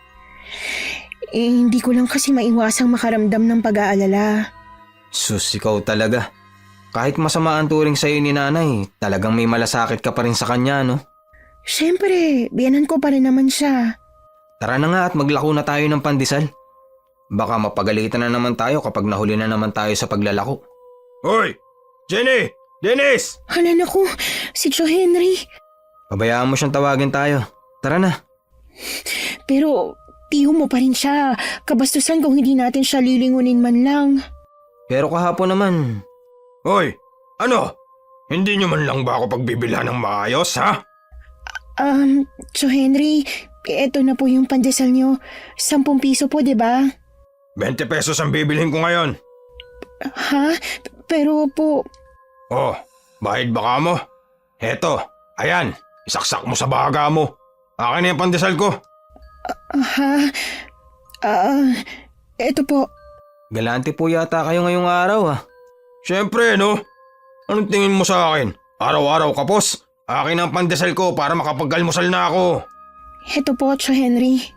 Hindi ko lang kasi maiwasang makaramdam ng pag-aalala. Sus, ikaw talaga. Kahit masama ang turing sa'yo ni Nanay, talagang may malasakit ka pa rin sa kanya, no? Siyempre, biyanan ko pa rin naman siya. Tara na nga at maglako na tayo ng pandesal. Baka mapagalitan na naman tayo kapag nahuli na naman tayo sa paglalako. Hoy! Jenny! Dennis! Hala naku, si Joe Henry. Pabayaan mo siyang tawagin tayo. Tara na. Pero tiyo mo pa rin siya. Kabastusan kung hindi natin siya lilingunin man lang. Pero kahapon naman. Hoy! Ano? Hindi nyo man lang ba ako pagbibilhan ng maayos, ha? Joe Henry, eto na po yung pandesal nyo. 10 piso po, di ba? 20 pesos ang bibilhin ko ngayon. Ha? Pero po... Oh, bahid baka mo? Heto, ayan, isaksak mo sa baga mo. Akin na yung pandesal ko. Ha? Eto po. Galante po yata kayo ngayong araw, ha? Siyempre, no? Anong tingin mo sa akin? Araw-araw kapos? Akin ang pandesal ko para makapag-almusal na ako. Eto po, Joe Henry.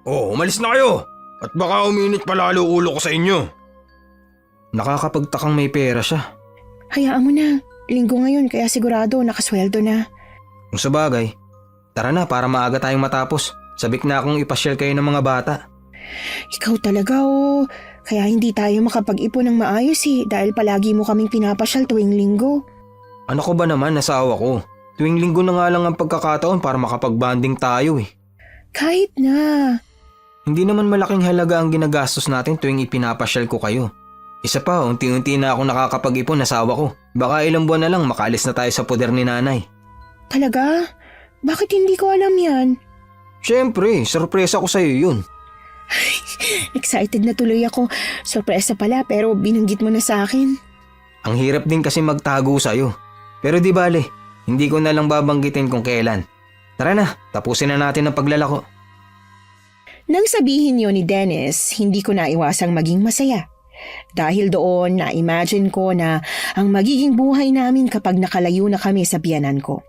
Oh, umalis na kayo. At baka uminit pa lalo ulo ko sa inyo. Nakakapagtakang may pera siya. Hayaan mo na. Linggo ngayon kaya sigurado nakasweldo na. Kung sa bagay, tara na para maaga tayong matapos. Sabik na akong ipasyal kayo ng mga bata. Ikaw talaga oh. Kaya hindi tayo makapag-ipon ng maayos dahil palagi mo kaming pinapasyal tuwing linggo. Ano ko ba naman, nasawa ko? Tuwing linggo na nga lang ang pagkakataon para makapag-banding tayo . Kahit na. Hindi naman malaking halaga ang ginagastos natin tuwing ipinapasyal ko kayo. Isa pa, unti-unti na ako nakakapag-ipon na asawa ko. Baka ilang buwan na lang makaalis na tayo sa poder ni nanay. Talaga? Bakit hindi ko alam yan? Siyempre, sorpresa ko sa'yo yun. Excited na tuloy ako. Sorpresa pala pero binanggit mo na sa akin. Ang hirap din kasi magtago sa'yo. Pero di bale, hindi ko na lang babanggitin kung kailan. Tara na, tapusin na natin ang paglalako. Nang sabihin yon ni Dennis, hindi ko naiwasang maging masaya. Dahil doon, na-imagine ko na ang magiging buhay namin kapag nakalayo na kami sa biyanan ko.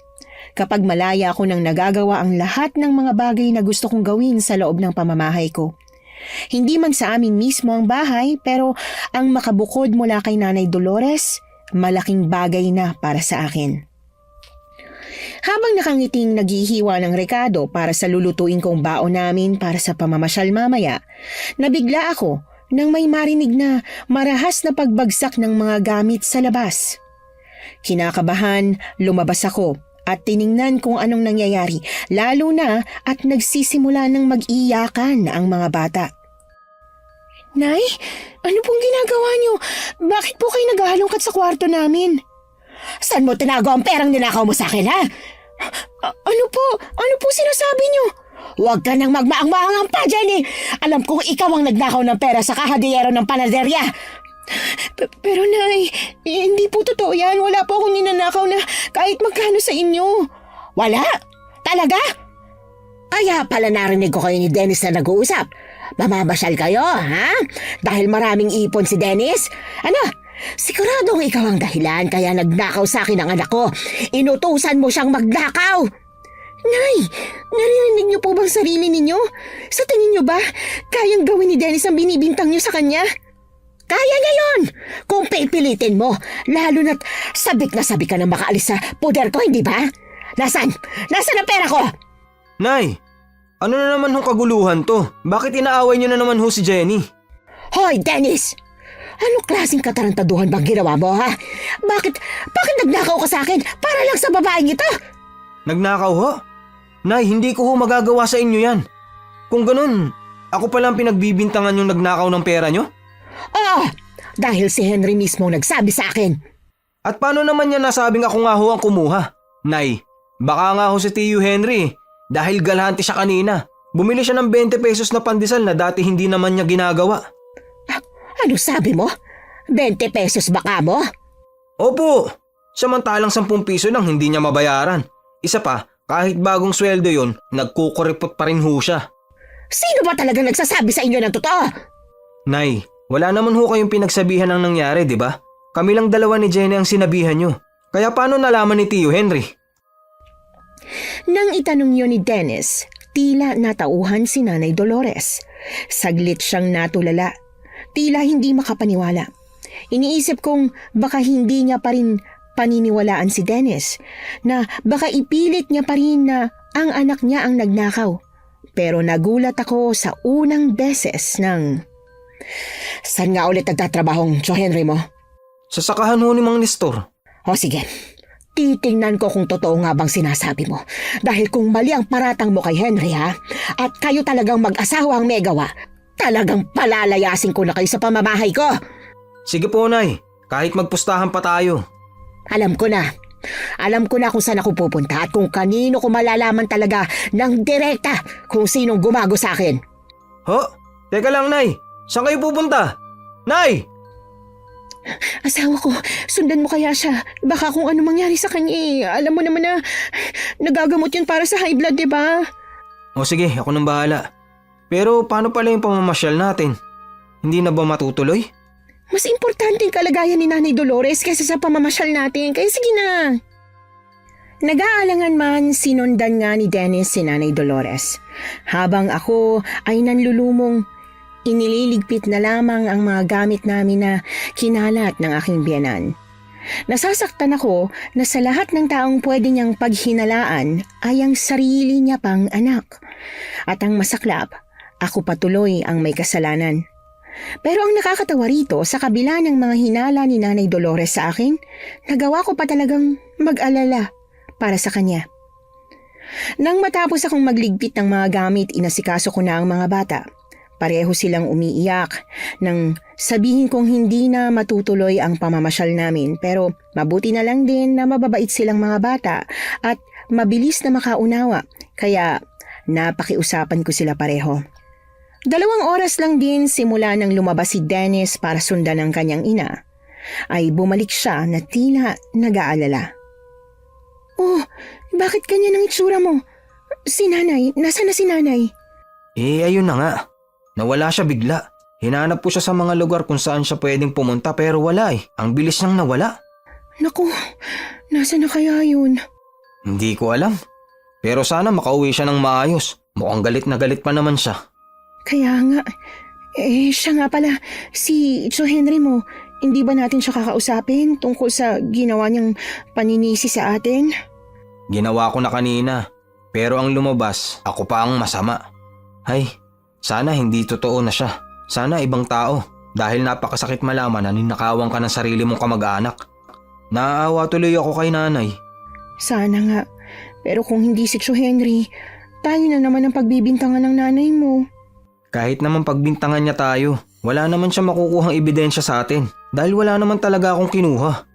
Kapag malaya ako nang nagagawa ang lahat ng mga bagay na gusto kong gawin sa loob ng pamamahay ko. Hindi man sa amin mismo ang bahay, pero ang makabukod mula kay Nanay Dolores, malaking bagay na para sa akin. Habang nakangiting naghihiwa ng rekado para sa lulutuin kong baon namin para sa pamamasyal mamaya, nabigla ako nang may marinig na marahas na pagbagsak ng mga gamit sa labas. Kinakabahan, lumabas ako at tiningnan kung anong nangyayari, lalo na at nagsisimula ng mag-iyakan ang mga bata. Nay, ano pong ginagawa niyo? Bakit po kayo naghahalongkat sa kwarto namin? Saan mo tinago ang perang ninakaw mo sa akin, ha? Ano po? Ano po sinasabi niyo? Huwag ka nang magmaang-maangang pa, Jenny! Alam kong ikaw ang nagnakaw ng pera sa kahadiyero ng panaderya! Pero Nay, hindi po totoo yan. Wala po akong ninanakaw na kahit magkano sa inyo. Wala? Talaga? Kaya pala narinig ko kayo ni Dennis na nag-uusap. Mamamasyal kayo, ha? Dahil maraming ipon si Dennis? Ano? Siguradong ikaw ang dahilan kaya nagnakaw sa akin ang anak ko. Inutusan mo siyang magnakaw. Nay, naririnig niyo po bang sarili ninyo? Sa tingin niyo ba, kayang gawin ni Dennis ang binibintang niyo sa kanya? Kaya niya yun! Kung pipilitin mo, lalo na't sabik na sabik ka na makaalis sa poder ko, hindi ba? Nasaan? Nasaan ang pera ko? Nay, ano na naman hong kaguluhan to? Bakit inaaway niyo na naman ho si Jenny? Hoy, Dennis! Anong klaseng katarantaduhan bang ginawa mo, ha? Bakit nagnakaw ka sa akin para lang sa babaeng ito? Nagnakaw ho? Nay, hindi ko ho magagawa sa inyo yan. Kung ganun, ako pala ang pinagbibintangan yung nagnakaw ng pera nyo? Oo, dahil si Henry mismo nagsabi sa akin. At paano naman niya nasabing ako nga ho ang kumuha? Nay, baka nga ho si Tio Henry dahil galante siya kanina. Bumili siya ng 20 pesos na pandesal na dati hindi naman niya ginagawa. Ano sabi mo? 20 pesos baka mo? Opo, samantalang 10 piso lang hindi niya mabayaran. Isa pa, kahit bagong sweldo yon, nagkukuripot pa rin ho siya. Sino ba talaga nagsasabi sa inyo ng totoo? Nay, wala naman ho kayong pinagsabihan ng nangyari, di ba? Kami lang dalawa ni Jenny ang sinabihan nyo. Kaya paano nalaman ni Tio Henry? Nang itanong yun ni Dennis, tila natauhan si Nanay Dolores. Saglit siyang natulala. Tila hindi makapaniwala. Iniisip kong baka hindi niya pa rin paniniwalaan si Dennis, na baka ipilit niya pa rin na ang anak niya ang nagnakaw. Pero nagulat ako sa unang beses ng... Saan nga ulit nagtatrabahong Tio Henry mo? Sa sakahan ho ni Mang Nestor. O sige, titingnan ko kung totoo nga bang sinasabi mo. Dahil kung mali ang paratang mo kay Henry, ha, at kayo talagang mag-asawa ang may gawa, talagang palalayasin ko na kayo sa pamamahay ko. Sige po, Nay. Kahit magpustahan pa tayo. Alam ko na. Alam ko na kung saan ako pupunta at kung kanino ko malalaman talaga ng direkta kung sinong gumago sa akin. Ho? Teka lang, Nay. Saan kayo pupunta? Nay! Asawa ko, sundan mo kaya siya. Baka kung ano mangyari sa kanya alam mo naman na nagagamot yun para sa high blood, diba? O sige, ako nang bahala. Pero paano pala yung pamamasyal natin? Hindi na ba matutuloy? Mas importante ang kalagayan ni Nanay Dolores kaysa sa pamamasyal natin. Kaya sige na. Nag-aalangan man, sinundan nga ni Dennis si Nanay Dolores. Habang ako ay nanlulumong, inililigpit na lamang ang mga gamit namin na kinalat ng aking biyanan. Nasasaktan ako na sa lahat ng taong pwede niyang paghinalaan ay ang sarili niya pang anak. At ang masaklap, ako patuloy ang may kasalanan. Pero ang nakakatawa rito, sa kabila ng mga hinala ni Nanay Dolores sa akin, nagawa ko pa talagang mag-alala para sa kanya. Nang matapos akong magligpit ng mga gamit, inasikaso ko na ang mga bata. Pareho silang umiiyak nang sabihin kong hindi na matutuloy ang pamamasyal namin, pero mabuti na lang din na mababait silang mga bata at mabilis na makaunawa, kaya napakiusapan ko sila pareho. 2 oras lang din simula nang lumabas si Dennis para sundan ang kanyang ina, ay bumalik siya na tila nag-aalala. Oh, bakit kanya ng itsura mo? Si nanay, nasa na si nanay? Ayun na nga. Nawala siya bigla. Hinanap ko siya sa mga lugar kung saan siya pwedeng pumunta pero wala eh. Ang bilis niyang nawala. Naku, nasa na kaya yun? Hindi ko alam. Pero sana makauwi siya ng maayos. Mukhang galit na galit pa naman siya. Kaya nga, siya nga pala, si Joe Henry mo, hindi ba natin siya kakausapin tungkol sa ginawa niyang paninisi sa atin? Ginawa ko na kanina. Pero ang lumabas, ako pa ang masama. Ay, sana hindi totoo na siya. Sana ibang tao. Dahil napakasakit malaman na ninakawan ka ng sarili mong kamag-anak. Naaawa tuloy ako kay nanay. Sana nga, pero kung hindi si Joe Henry, tayo na naman ang pagbibintangan ng nanay mo. Kahit naman pagbintangan niya tayo, wala naman siya makukuhang ebidensya sa atin. Dahil wala naman talaga akong kinuha.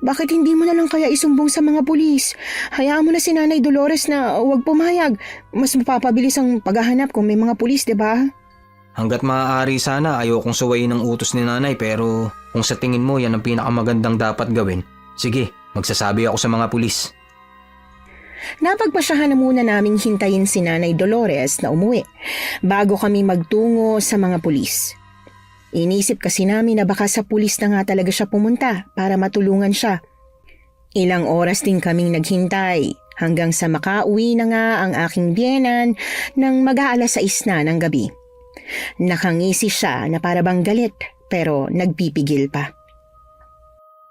Bakit hindi mo na lang kaya isumbong sa mga pulis? Hayaan mo na si Nanay Dolores na huwag pumayag. Mas mapapabilis ang paghahanap kung may mga pulis, diba? Hanggat maaari sana ayokong suwayin ng utos ni nanay pero kung sa tingin mo yan ang pinakamagandang dapat gawin, sige, magsasabi ako sa mga pulis. Napagpasyahan na muna naming hintayin si Nanay Dolores na umuwi bago kami magtungo sa mga pulis. Inisip kasi namin na baka sa pulis na nga talaga siya pumunta para matulungan siya. Ilang oras din kaming naghintay hanggang sa makauwi na nga ang aking biyenan ng mag-aalas 6 na ng gabi. Nakangisi siya na para bang galit pero nagpipigil pa.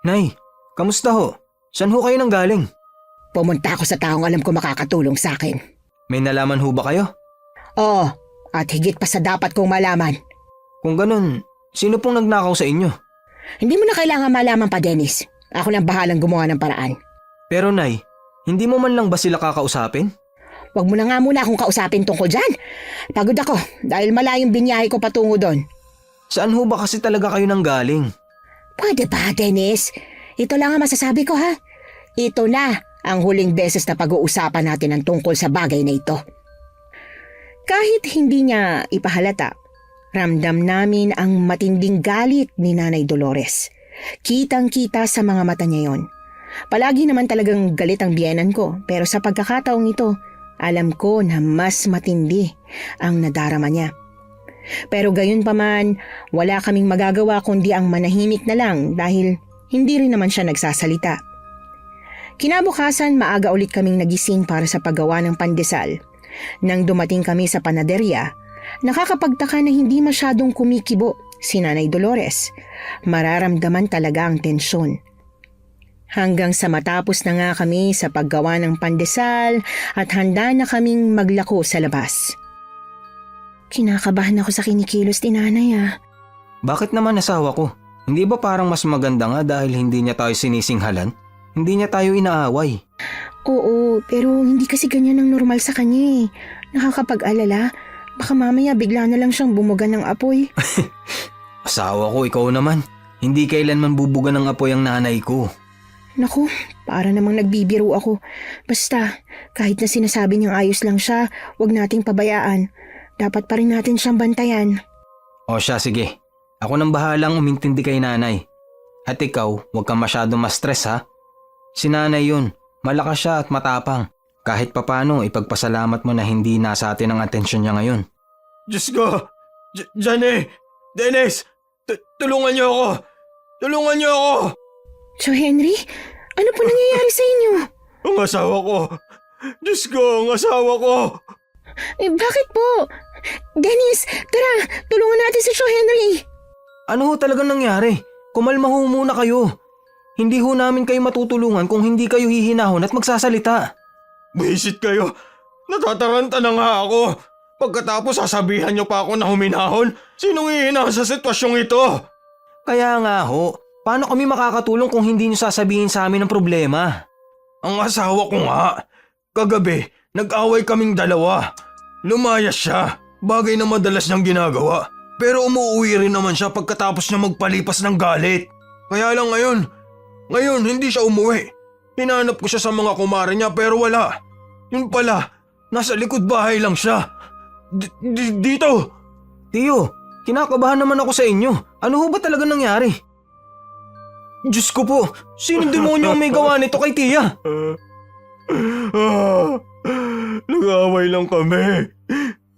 Nay, kamusta ho? Saan ho kayo nang galing? Pumunta ako sa taong alam ko makakatulong sa akin. May nalaman ho ba kayo? Oo, at higit pa sa dapat kong malaman. Kung ganun, sino pong nagnakaw sa inyo? Hindi mo na kailangan malaman pa, Dennis. Ako nang bahalang gumawa ng paraan. Pero nay, hindi mo man lang ba sila kakausapin? Huwag mo na nga muna akong kausapin tungkol dyan. Pagod ako dahil malayong binyahe ko patungo doon. Saan ho ba kasi talaga kayo nang galing? Pwede ba, Dennis? Ito lang ang masasabi ko, ha? Ito na ang huling beses na pag-uusapan natin ang tungkol sa bagay na ito. Kahit hindi niya ipahalata, ramdam namin ang matinding galit ni Nanay Dolores. Kitang-kita sa mga mata niya yon. Palagi naman talagang galit ang biyenan ko, pero sa pagkakataong ito, alam ko na mas matindi ang nadarama niya. Pero gayon pa man, wala kaming magagawa kundi ang manahimik na lang dahil hindi rin naman siya nagsasalita. Kinabukasan, maaga ulit kaming nagising para sa paggawa ng pandesal. Nang dumating kami sa panaderya, nakakapagtaka na hindi masyadong kumikibo si Nanay Dolores. Mararamdaman talaga ang tensyon. Hanggang sa matapos na nga kami sa paggawa ng pandesal at handa na kaming maglako sa labas. Kinakabahan ako sa kinikilos ni Nanay Bakit naman asawa ko? Hindi ba parang mas maganda nga dahil hindi niya tayo sinisinghalan? Hindi niya tayo inaaway. Oo, pero hindi kasi ganyan ang normal sa kanya . Nakakapag-alala. Baka mamaya bigla na lang siyang bumuga ng apoy. Asawa ko, ikaw naman. Hindi kailanman bubuga ng apoy ang nanay ko. Naku, para namang nagbibiro ako. Basta, kahit na sinasabi niyang ayos lang siya, wag nating pabayaan. Dapat pa rin natin siyang bantayan. O siya, sige. Ako nang bahalang umintindi kay nanay. At ikaw, huwag kang masyadong ma-stress ha. Si nanay yun, malakas siya at matapang. Kahit papano, ipagpasalamat mo na hindi nasa atin ang atensyon niya ngayon. Diyos ko! Johnny! Dennis! Tulungan niyo ako! Tulungan niyo ako! So Henry, ano po nangyayari sa inyo? Ang asawa ko! Diyos ko, ang asawa ko! Bakit po? Dennis, tara, tulungan natin si Joe Henry. Ano ho talagang nangyari? Kumalma ho muna kayo. Hindi ho namin kayo matutulungan kung hindi kayo hihinahon at magsasalita. Buisit kayo! Natataranta na nga ako! Pagkatapos sasabihan niyo pa ako na huminahon? Sinong hihinahon sa sitwasyong ito? Kaya nga ho, paano kami makakatulong kung hindi niyo sasabihin sa amin ang problema? Ang asawa ko nga. Kagabi, nag-away kaming dalawa. Lumayas siya. Bagay na madalas niyang ginagawa. Pero umuwi rin naman siya pagkatapos niya magpalipas ng galit. Kaya lang ngayon hindi siya umuwi. Hinanap ko siya sa mga kumare niya pero wala. Yun pala, nasa likod bahay lang siya. Dito! Tiyo, kinakabahan naman ako sa inyo. Ano ho ba talaga nangyari? Diyos ko po, sino demonyo ang may gawa nito kay Tia? Nag-aaway lang kami.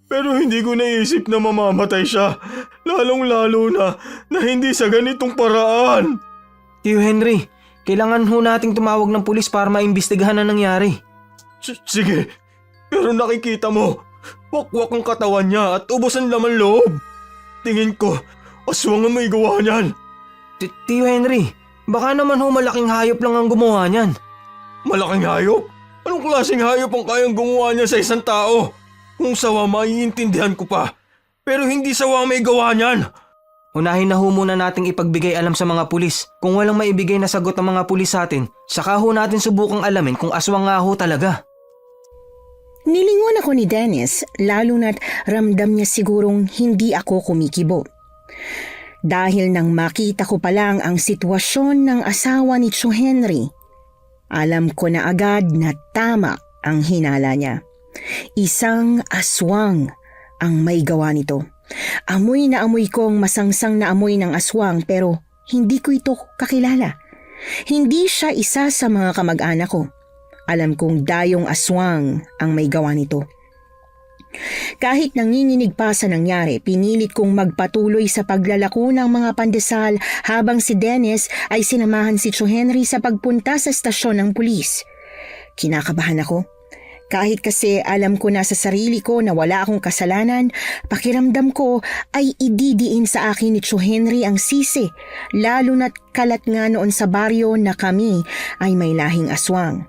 Pero hindi ko naisip na mamamatay siya. Lalong-lalo na hindi sa ganitong paraan. Tiyo Henry, kailangan ho nating tumawag ng pulis para maimbestigahan ang nangyari. Sige, pero nakikita mo, wakwak ang katawan niya at ubos ang laman loob. Tingin ko, aswang ang may gawa niyan. Tiyo Henry, baka naman ho malaking hayop lang ang gumawa niyan. Malaking hayop? Anong klaseng hayop ang kayang gumawa niya sa isang tao? Kung sawa maiintindihan ko pa, pero hindi sawa may gawa niyan. Unahin na ho muna nating ipagbigay alam sa mga pulis. Kung walang maibigay na sagot ng mga pulis sa atin, saka ho natin subukang alamin kung aswang nga ho talaga. Nilingon ako ni Dennis, lalo na't ramdam niya sigurong hindi ako kumikibo. Dahil nang makita ko pa lang ang sitwasyon ng asawa ni Tio Henry, alam ko na agad na tama ang hinala niya. Isang aswang ang may gawa nito. Amoy na amoy kong masangsang na amoy ng aswang pero hindi ko ito kakilala. Hindi siya isa sa mga kamag-anak ko. Alam kong dayong aswang ang may gawa nito. Kahit nanginginig pa sa nangyari, pinilit kong magpatuloy sa paglalako ng mga pandesal habang si Dennis ay sinamahan si Tio Henry sa pagpunta sa estasyon ng pulis. Kinakabahan ako. Kahit kasi alam ko na sa sarili ko na wala akong kasalanan, pakiramdam ko ay ididiin sa akin ni Tio Henry ang sisi, lalo na't kalat nga noon sa baryo na kami ay may lahing aswang.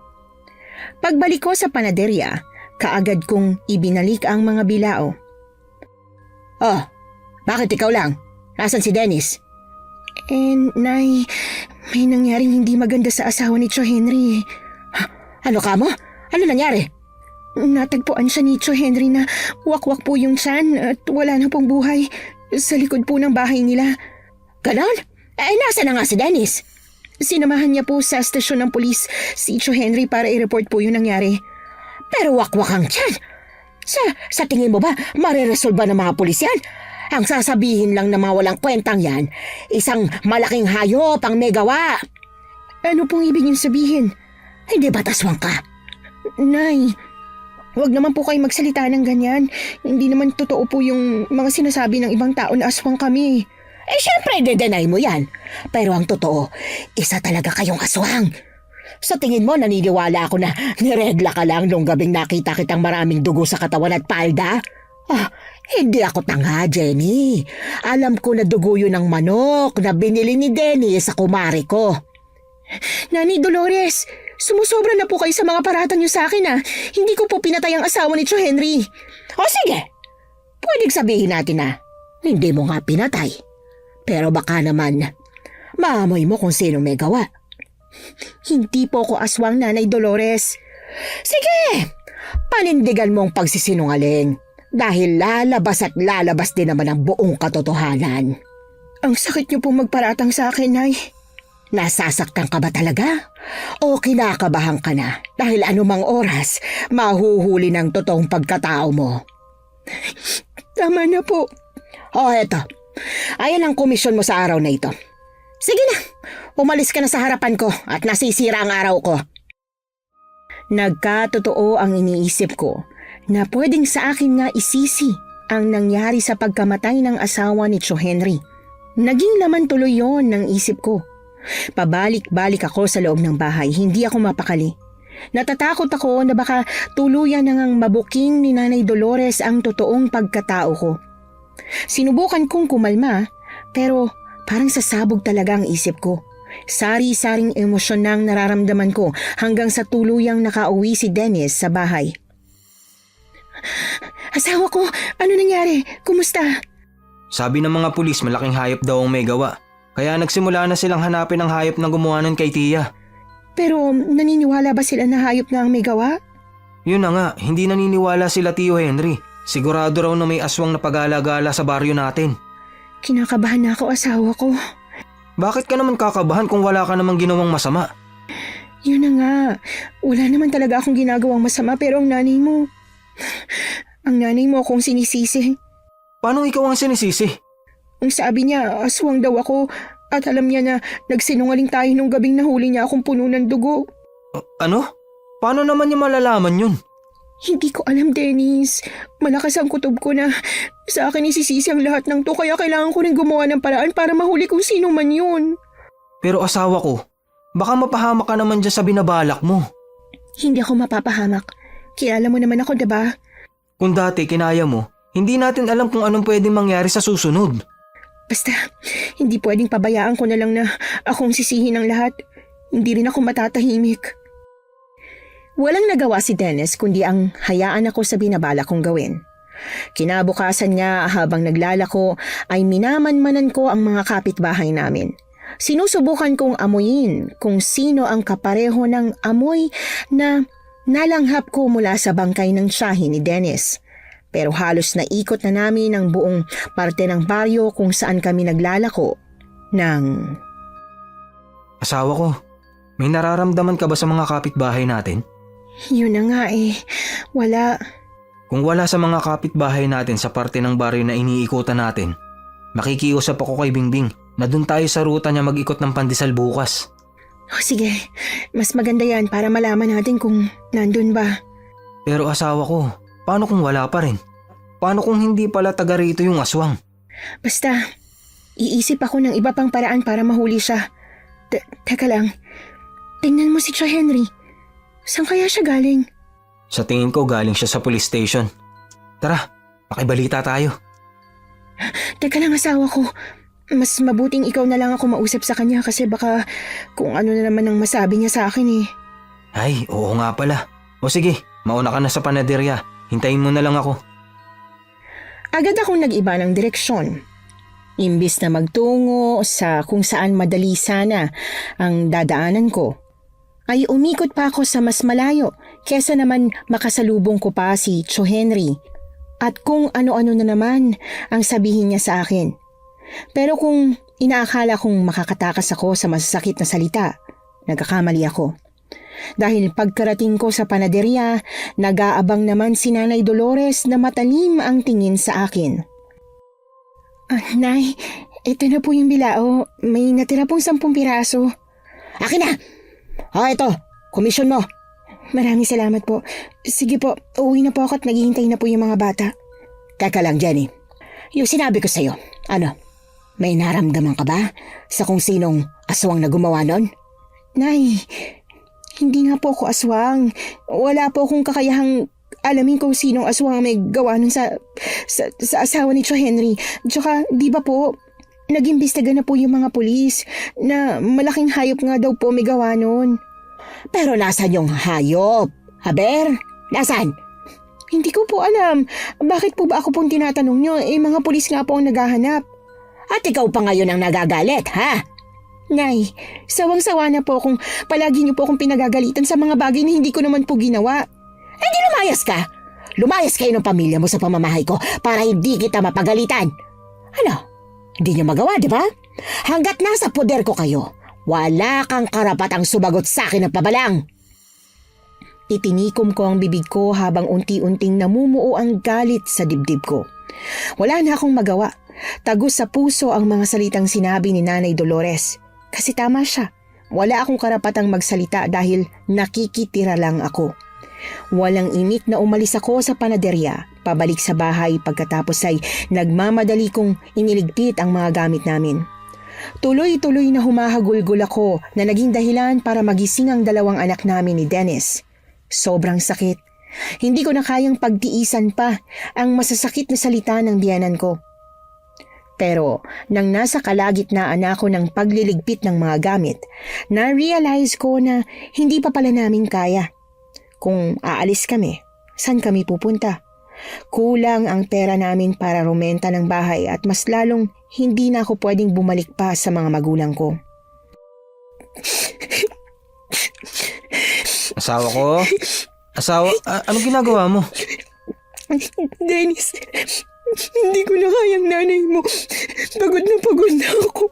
Pagbalik ko sa panaderya, kaagad kong ibinalik ang mga bilao. Oh, bakit ikaw lang? Nasaan si Dennis? Nay, may nangyaring hindi maganda sa asawa ni Tio Henry. Ano ka mo? Ano nangyari? Natagpuan siya ni Tio Henry na wakwak po yung tiyan at wala na pong buhay sa likod po ng bahay nila. Ganon? Nasa na nga si Dennis? Sinamahan niya po sa estasyon ng pulis si Tio Henry para i-report po yung nangyari. Pero wakwak ang tiyan. Sa tingin mo ba, mareresolba ng mga pulis yan? Ang sasabihin lang na mga walang kwentang yan, isang malaking hayop ang may gawa. Ano pong ibig niyong sabihin? Hindi ba taswang ka? Nay, huwag naman po kayo magsalita ng ganyan. Hindi naman totoo po yung mga sinasabi ng ibang tao na aswang kami. Syempre, de-deny mo yan. Pero ang totoo, isa talaga kayong aswang. Sa tingin mo, naniniwala ako na niregla ka lang nung gabing nakita kitang maraming dugo sa katawan at palda? Hindi ako tanga, Jenny. Alam ko na dugo yun ng manok na binili ni Denny sa kumari ko. Nani Dolores, sumusobra na po kayo sa mga paratang niyo sa akin Hindi ko po pinatay ang asawa ni Tio Henry. O sige, pwedeng sabihin natin na hindi mo nga pinatay. Pero baka naman, maamoy mo kung sino may gawa. Hindi po ako aswang, Nanay Dolores. Sige, panindigan mo ang pagsisinungaling dahil lalabas at lalabas din naman ang buong katotohanan. Ang sakit niyo po magparatang sa akin, Nay. Nasasaktan ka ba talaga? O kinakabahan ka na dahil anumang oras mahuhuli ng totoong pagkatao mo? Tama na po. O eto, ayan ang komisyon mo sa araw na ito. Sige na, umalis ka na sa harapan ko at nasisira ang araw ko. Nagkatotoo ang iniisip ko na pwedeng sa akin nga isisi ang nangyari sa pagkamatay ng asawa ni Tio Henry. Naging laman tuloy yon ng isip ko. Pabalik-balik ako sa loob ng bahay, hindi ako mapakali. Natatakot ako na baka tuluyan nang mabuking ni Nanay Dolores ang totoong pagkatao ko. Sinubukan kong kumalma, pero parang sasabog talaga ang isip ko. Sari-saring emosyon nang nararamdaman ko hanggang sa tuluyang nakauwi si Dennis sa bahay. Asawa ko, ano nangyari? Kumusta? Sabi ng mga pulis malaking hayop daw ang may gawa. Kaya nagsimula na silang hanapin ang hayop na gumawa nun kay Tia. Pero naniniwala ba sila na hayop nga ang may gawa? Yun na nga, hindi naniniwala sila Tio Henry. Sigurado raw na may aswang na pag-alagala sa baryo natin. Kinakabahan na ako, asawa ko. Bakit ka naman kakabahan kung wala ka namang ginawang masama? Yun na nga. Wala naman talaga akong ginagawang masama pero ang nanay mo... Ang nanay mo akong sinisisi. Paano ikaw ang sinisisi? Ang sabi niya, aswang daw ako at alam niya na nagsinungaling tayo nung gabing nahuli niya akong puno ng dugo. Ano? Paano naman niya malalaman yun? Hindi ko alam, Dennis. Malakas ang kutob ko na sa akin isisisi ang lahat ng to kaya kailangan ko rin gumawa ng paraan para mahuli kung sino man yun. Pero asawa ko, baka mapahamak ka naman dyan sa binabalak mo. Hindi ako mapapahamak. Kilala mo naman ako, diba? Kung dati kinaya mo, hindi natin alam kung anong pwedeng mangyari sa susunod. Basta, hindi pwedeng pabayaan ko na lang na akong sisihin ng lahat. Hindi rin ako matatahimik. Walang nagawa si Dennis kundi ang hayaan ako sa binabala kong gawin. Kinabukasan nga habang naglalako ay minamanmanan ko ang mga kapitbahay namin. Sinusubukan kong amuyin kung sino ang kapareho ng amoy na nalanghap ko mula sa bangkay ng tiyahin ni Dennis. Pero halos naikot na namin ang buong parte ng baryo kung saan kami naglalako ng... Asawa ko, may nararamdaman ka ba sa mga kapitbahay natin? Yun na nga wala. Kung wala sa mga kapitbahay natin sa parte ng baryo na iniikutan natin, makikiusap ako kay Bingbing na dun tayo sa ruta niya mag-ikot ng pandesal bukas. Oh, sige, mas maganda yan para malaman natin kung nandun ba. Pero asawa ko, paano kung wala pa rin? Paano kung hindi pala taga rito yung aswang? Basta, iisip ako ng iba pang paraan para mahuli siya. Teka lang, tingnan mo si Tio Henry. Saan kaya siya galing? Sa tingin ko galing siya sa police station. Tara, pakibalita tayo. Teka lang, asawa ko. Mas mabuting ikaw na lang ako mausap sa kanya kasi baka kung ano na naman ang masabi niya sa akin eh. Ay, oo nga pala. O sige, mauna ka na sa panaderya. Hintayin mo na lang ako. Agad akong nag-iba ng direksyon. Imbis na magtungo sa kung saan madali sana ang dadaanan ko, ay umikot pa ako sa mas malayo kesa naman makasalubong ko pa si Tio Henry at kung ano-ano na naman ang sabihin niya sa akin. Pero kung inaakala kong makakatakas ako sa masasakit na salita, nagkakamali ako. Dahil pagkarating ko sa panaderya, nag-aabang naman si Nanay Dolores na matalim ang tingin sa akin. Nay, ito na po yung bilao. May natira pong 10 piraso. Akin na! Ito, komisyon mo. Maraming salamat po. Sige po, uuwi na po ako at naghihintay na po yung mga bata. Teka lang, Jenny. Yung sinabi ko sa'yo, may naramdaman ka ba sa kung sinong aswang na gumawa nun? Nay, hindi nga po ako aswang. Wala po akong kakayahang alamin kung sinong aswang may gawa nun sa asawa ni Tio Henry. Tsaka, di ba po, nag-imbestiga na po yung mga pulis na malaking hayop nga daw po may gawa nun. Pero nasan yung hayop? Haber? Nasan? Hindi ko po alam. Bakit po ba ako pong tinatanong nyo? Mga pulis nga po ang naghahanap. At ikaw pa ngayon ang nagagalit, ha? Nay, sawang-sawa na po kung palagi niyo po akong pinagagalitan sa mga bagay na hindi ko naman po ginawa. Hindi lumayas ka. Lumayas kayo ng pamilya mo sa pamamahay ko para hindi kita mapagalitan. Hindi niyo magawa, di ba? Hanggat nasa poder ko kayo, wala kang karapatang sumagot sa akin ng pabalang. Itinikom ko ang bibig ko habang unti-unting namumuo ang galit sa dibdib ko. Wala na akong magawa. Tagos sa puso ang mga salitang sinabi ni Nanay Dolores. Kasi tama siya. Wala akong karapatang magsalita dahil nakikitira lang ako. Walang imik na umalis ako sa panaderya. Pabalik sa bahay pagkatapos ay nagmamadali kong iniligpit ang mga gamit namin. Tuloy-tuloy na humahagulgol ako na naging dahilan para magising ang 2 anak namin ni Dennis. Sobrang sakit. Hindi ko na kayang pagtiisan pa ang masasakit na salita ng biyanan ko. Pero nang nasa kalagitnaan ako ng pagliligpit ng mga gamit, na-realize ko na hindi pa pala namin kaya. Kung aalis kami, saan kami pupunta? Kulang ang pera namin para rumenta ng bahay at mas lalong hindi na ako pwedeng bumalik pa sa mga magulang ko. Asawa ko? Anong ginagawa mo? Dennis, hindi ko na kayang nanay mo. Pagod na ako.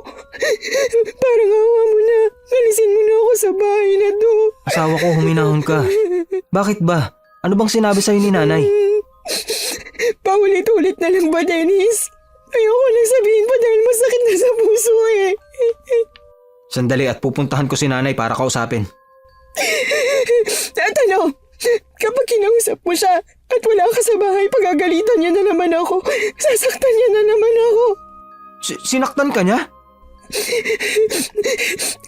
Parang awa mo na. Alisin mo na ako sa bahay na to. Asawa ko, huminahon ka. Bakit ba? Ano bang sinabi sa'yo ni nanay? Paulit-ulit na lang ba, Dennis? Ayoko nang sabihin pa dahil masakit na sa puso eh. Sandali at pupuntahan ko si nanay para kausapin. At ano, kapag kinausap mo siya at wala ka sa bahay, pagagalitan niya na naman ako. Sasaktan niya na naman ako. Sinaktan ka niya?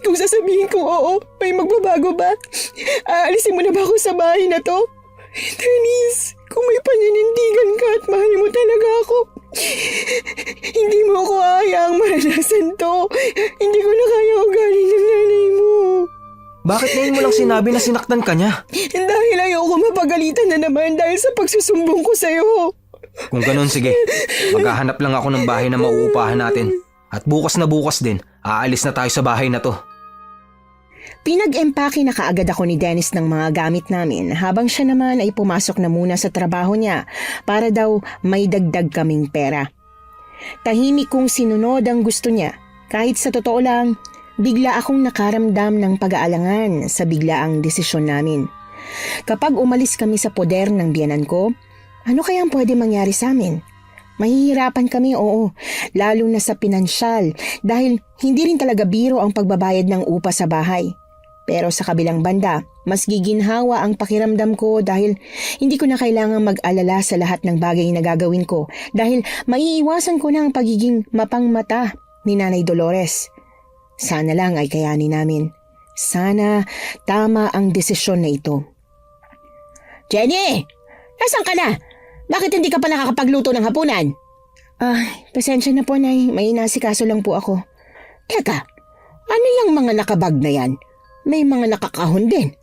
Kung sasabihin ko oo, may magbabago ba? Aalisin mo na ba ako sa bahay na to? Dennis, kung may paninindigan ka at mahal mo talaga ako, hindi mo ako hayaang maranasan to. Hindi ko na kaya ugali ng nanay mo. Bakit ngayon mo lang sinabi na sinaktan ka niya? Dahil ayoko mapagalitan na naman dahil sa pagsusumbong ko sa'yo. Kung ganun, sige. Maghahanap lang ako ng bahay na mauupahan natin. At bukas na bukas din, aalis na tayo sa bahay na to. Pinag-empake na kaagad ako ni Dennis ng mga gamit namin habang siya naman ay pumasok na muna sa trabaho niya para daw may dagdag kaming pera. Tahimik kong sinunod ang gusto niya kahit sa totoo lang, bigla akong nakaramdam ng pag-aalangan sa biglaang desisyon namin. Kapag umalis kami sa poder ng biyanan ko, ano kayang pwede mangyari sa amin? Mahihirapan kami, oo, lalo na sa pinansyal dahil hindi rin talaga biro ang pagbabayad ng upa sa bahay. Pero sa kabilang banda, mas giginhawa ang pakiramdam ko dahil hindi ko na kailangang mag-alala sa lahat ng bagay na gagawin ko dahil maiiwasan ko na ang pagiging mapangmata ni Nanay Dolores. Sana lang ay kayanin namin. Sana tama ang desisyon na ito. Jenny! Nasaan ka na? Bakit hindi ka pa nakakapagluto ng hapunan? Pasensya na po, Nay. May inasikaso lang po ako. Teka, ano yung mga nakabag na yan? May mga nakakahon din.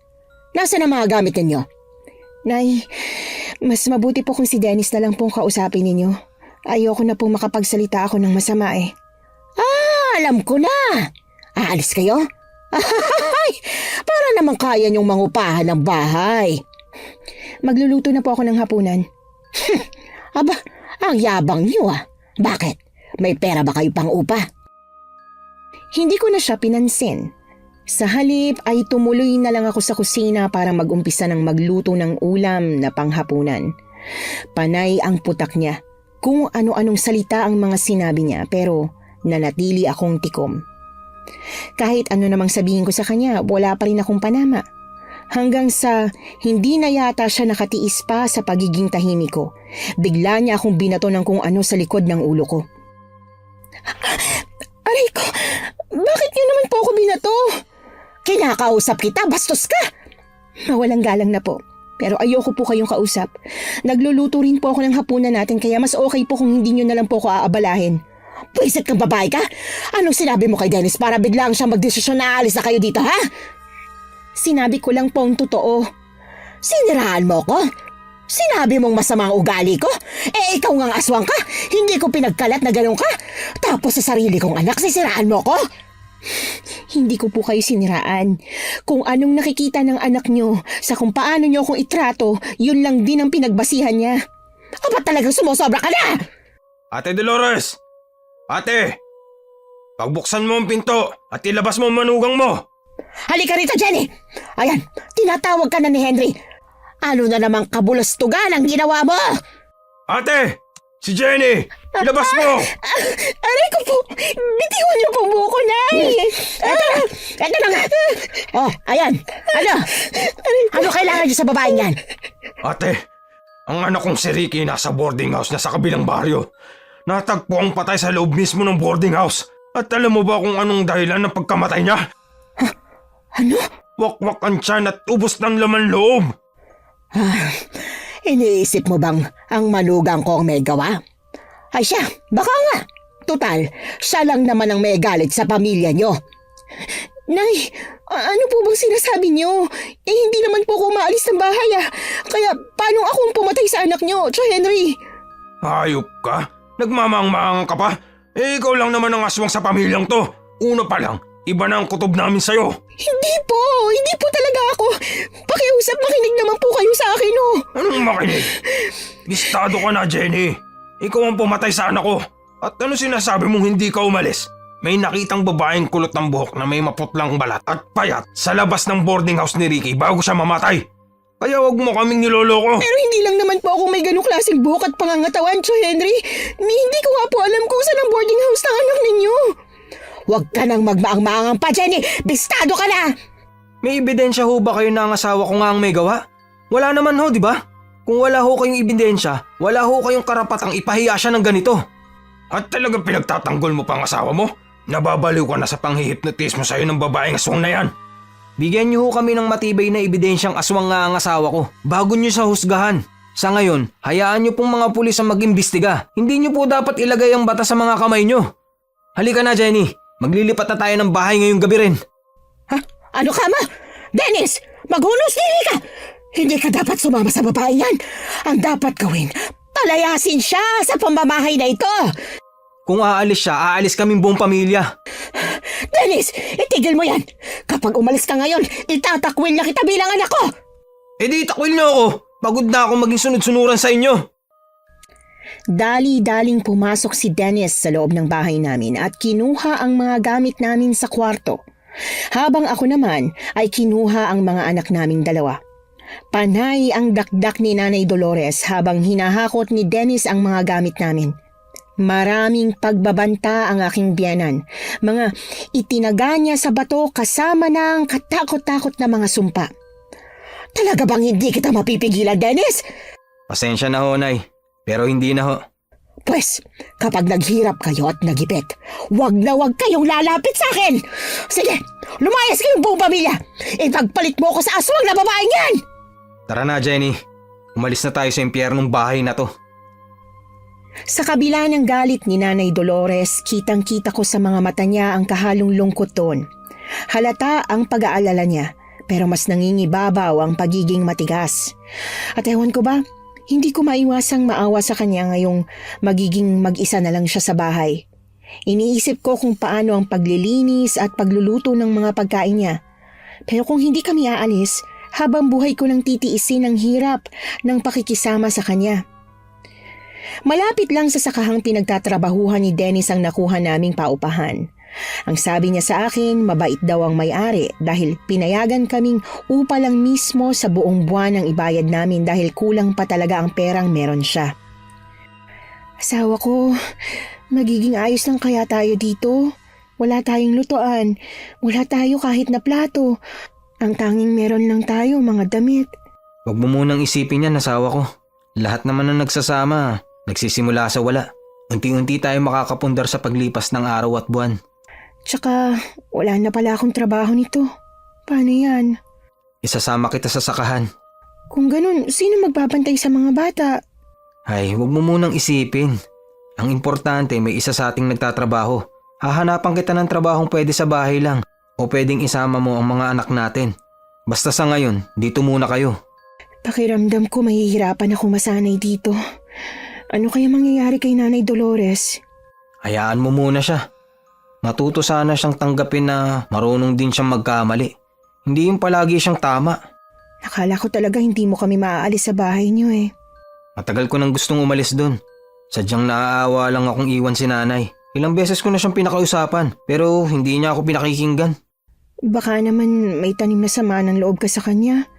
Nasaan ang mga gamit ninyo? Nay, mas mabuti po kung si Dennis na lang pong kausapin ninyo. Ayoko na pong makapagsalita ako ng masama eh. Alam ko na. Aalis kayo? Ay, para naman kaya niyong mangupahan ng bahay. Magluluto na po ako ng hapunan. Aba, ang yabang niyo ah. Bakit? May pera ba kayo pang upa? Hindi ko na siya pinansin. Sa halip ay tumuloy na lang ako sa kusina para mag-umpisa ng magluto ng ulam na panghapunan. Panay ang putak niya. Kung ano-anong salita ang mga sinabi niya pero nanatili akong tikom. Kahit ano namang sabihin ko sa kanya, wala pa rin akong panama. Hanggang sa hindi na yata siya nakatiis pa sa pagiging tahimik ko. Bigla niya akong binato ng kung ano sa likod ng ulo ko. Aray ko, bakit niyo naman po ako binato? Kinakausap kita, bastos ka! Mawalang galang na po. Pero ayoko po kayong kausap. Nagluluto rin po ako ng hapunan natin kaya mas okay po kung hindi niyo na lang po ako aabalahin. Pwisit kang babae ka? Anong sinabi mo kay Dennis para biglang siyang magdesisyon na aalis na kayo dito, ha? Sinabi ko lang po ang totoo. Siniraan mo ko? Sinabi mong masama ang ugali ko? Eh ikaw ngang aswang ka? Hindi ko pinagkalat na ganun ka? Tapos sa sarili kong anak, sisiraan mo ko? Hindi ko po kayo siniraan. Kung anong nakikita ng anak nyo sa kung paano nyo akong itrato, yun lang din ang pinagbasihan niya. Aba talagang sumusobra ka na! Ate Dolores! Ate! Pagbuksan mo ang pinto at ilabas mo ang manugang mo! Halika rito, Jenny! Ayan, tinatawag ka na ni Henry. Ano na namang kabulastugan ang ginawa mo? Ate! Si Jenny! Ilabas mo! Aray ko po! Bitiwan niyo po buko, Nay! Eto na nga! Oh, ayan! Ano kailangan niyo sa babaeng yan? Ate, ang anak kong si Ricky nasa boarding house na sa kabilang baryo. Natagpo ang patay sa loob mismo ng boarding house. At alam mo ba kung anong dahilan ng pagkamatay niya? Ano? Wakwak ang tiyan at ubos ng laman loob. Iniisip mo bang ang manugang ko ang may gawa? Ay siya, baka nga. Total, siya lang naman ang may galit sa pamilya niyo. Nay, ano po bang sinasabi niyo? Eh hindi naman po ako maalis ng bahay Kaya paano akong pumatay sa anak niyo, Tio Henry? Hayop ka? Nagmamang-maangang ka pa? Eh ikaw lang naman ang aswang sa pamilyang to. Una pa lang, Iba na ang kutob namin sa'yo. Hindi po talaga ako. Pakiusap, makinig naman po kayo sa akin, oh. Anong makinig? Bistado ka na, Jenny. Ikaw ang pumatay sa anak ko. At ano sinasabi mong hindi ka umalis? May nakitang babaeng kulot ng buhok na may maputlang balat at payat sa labas ng boarding house ni Ricky bago siya mamatay. Kaya wag mo kaming niloloko. Pero hindi lang naman po ako may ganong klaseng buhok at pangangatawan, Tio Henry. Hindi ko nga po alam kung saan ang boarding house ng anak ninyo. Huwag ka nang magmaang-maangang pa, Jenny. Bistado ka na. May ebidensya ho ba kayo na ang asawa ko nga ang may gawa? Wala naman ho, di ba? Kung wala ho kayong ebidensya, wala ho kayong karapatang ipahiya siya ng ganito. At talagang pinagtatanggol mo pa ang asawa mo? Nababaliw ka na sa panghihipnotismo sa'yo ng babaeng aswang na yan. Bigyan niyo ho kami ng matibay na ebidensyang aswang nga ang asawa ko bago niyo sa husgahan. Sa ngayon, hayaan niyo pong mga pulis ang mag-imbestiga. Hindi niyo po dapat ilagay ang bata sa mga kamay niyo. Halika na, Jenny. Maglilipat na tayo ng bahay ngayong gabi rin. Ha? Ano ka ma? Dennis, maghunos dili ka! Hindi ka dapat sumama sa babae yan. Ang dapat gawin, palayasin siya sa pamamahay na ito. Kung aalis siya, aalis kaming buong pamilya. Dennis, itigil mo yan. Kapag umalis ka ngayon, itatakwil na kita bilang anak ko. Eh di takwil niyo ako. Pagod na ako maging sunod-sunuran sa inyo. Dali-daling pumasok si Dennis sa loob ng bahay namin at kinuha ang mga gamit namin sa kwarto. Habang ako naman ay kinuha ang mga anak naming dalawa. Panay ang dakdak ni Nanay Dolores habang hinahakot ni Dennis ang mga gamit namin. Maraming pagbabanta ang aking biyanan. Mga itinaga niya sa bato kasama ng katakot-takot na mga sumpa. Talaga bang hindi kita mapipigilan, Dennis? Pasensya na ho, Nay. Pero hindi na ho. Pwes, kapag naghirap kayo at nagipit, wag na wag kayong lalapit sa akin. Sige, lumayas kayong buong pamilya. Ipagpalit mo ko sa aswang na babaeng yan. Tara na, Jenny. Umalis na tayo sa impyernong bahay na to. Sa kabila ng galit ni Nanay Dolores, kitang-kita ko sa mga mata niya ang kahalong lungkot doon. Halata ang pag-aalala niya, pero mas nangingibabaw ang pagiging matigas. At ewan ko ba, hindi ko maiwasang maawa sa kanya ngayong magiging mag-isa na lang siya sa bahay. Iniisip ko kung paano ang paglilinis at pagluluto ng mga pagkain niya. Pero kung hindi kami aalis, habang buhay ko nang titiisin ang hirap ng pakikisama sa kanya. Malapit lang sa sakahang pinagtatrabahuhan ni Dennis ang nakuha naming paupahan. Ang sabi niya sa akin, mabait daw ang may-ari dahil pinayagan kaming upa lang mismo sa buong buwan ang ibayad namin dahil kulang pa talaga ang perang meron siya. Asawa ko, magiging ayos lang kaya tayo dito? Wala tayong lutuan, wala tayo kahit na plato. Ang tanging meron lang tayo, mga damit. Huwag mo munang isipin yan, asawa ko. Lahat naman na nagsasama, nagsisimula sa wala. Unti-unti tayo makakapundar sa paglipas ng araw at buwan. Tsaka, wala na pala akong trabaho nito. Paano yan? Isasama kita sa sakahan. Kung ganun, sino magbabantay sa mga bata? Ay, huwag mo munang isipin. Ang importante, may isa sa ating nagtatrabaho. Hahanapan kita ng trabahong pwede sa bahay lang o pwedeng isama mo ang mga anak natin. Basta sa ngayon, dito muna kayo. Pakiramdam ko mahihirapan ako masanay dito. Ano kaya mangyayari kay Nanay Dolores? Hayaan mo muna siya. Matuto sana siyang tanggapin na marunong din siyang magkamali. Hindi yung palagi siyang tama. Nakala ko talaga hindi mo kami maaalis sa bahay niyo eh. Matagal ko nang gustong umalis dun. Sadyang naaawa lang akong iwan si nanay. Ilang beses ko na siyang pinakausapan pero hindi niya ako pinakikinggan. Baka naman may tanim na sama ng loob ka sa kanya.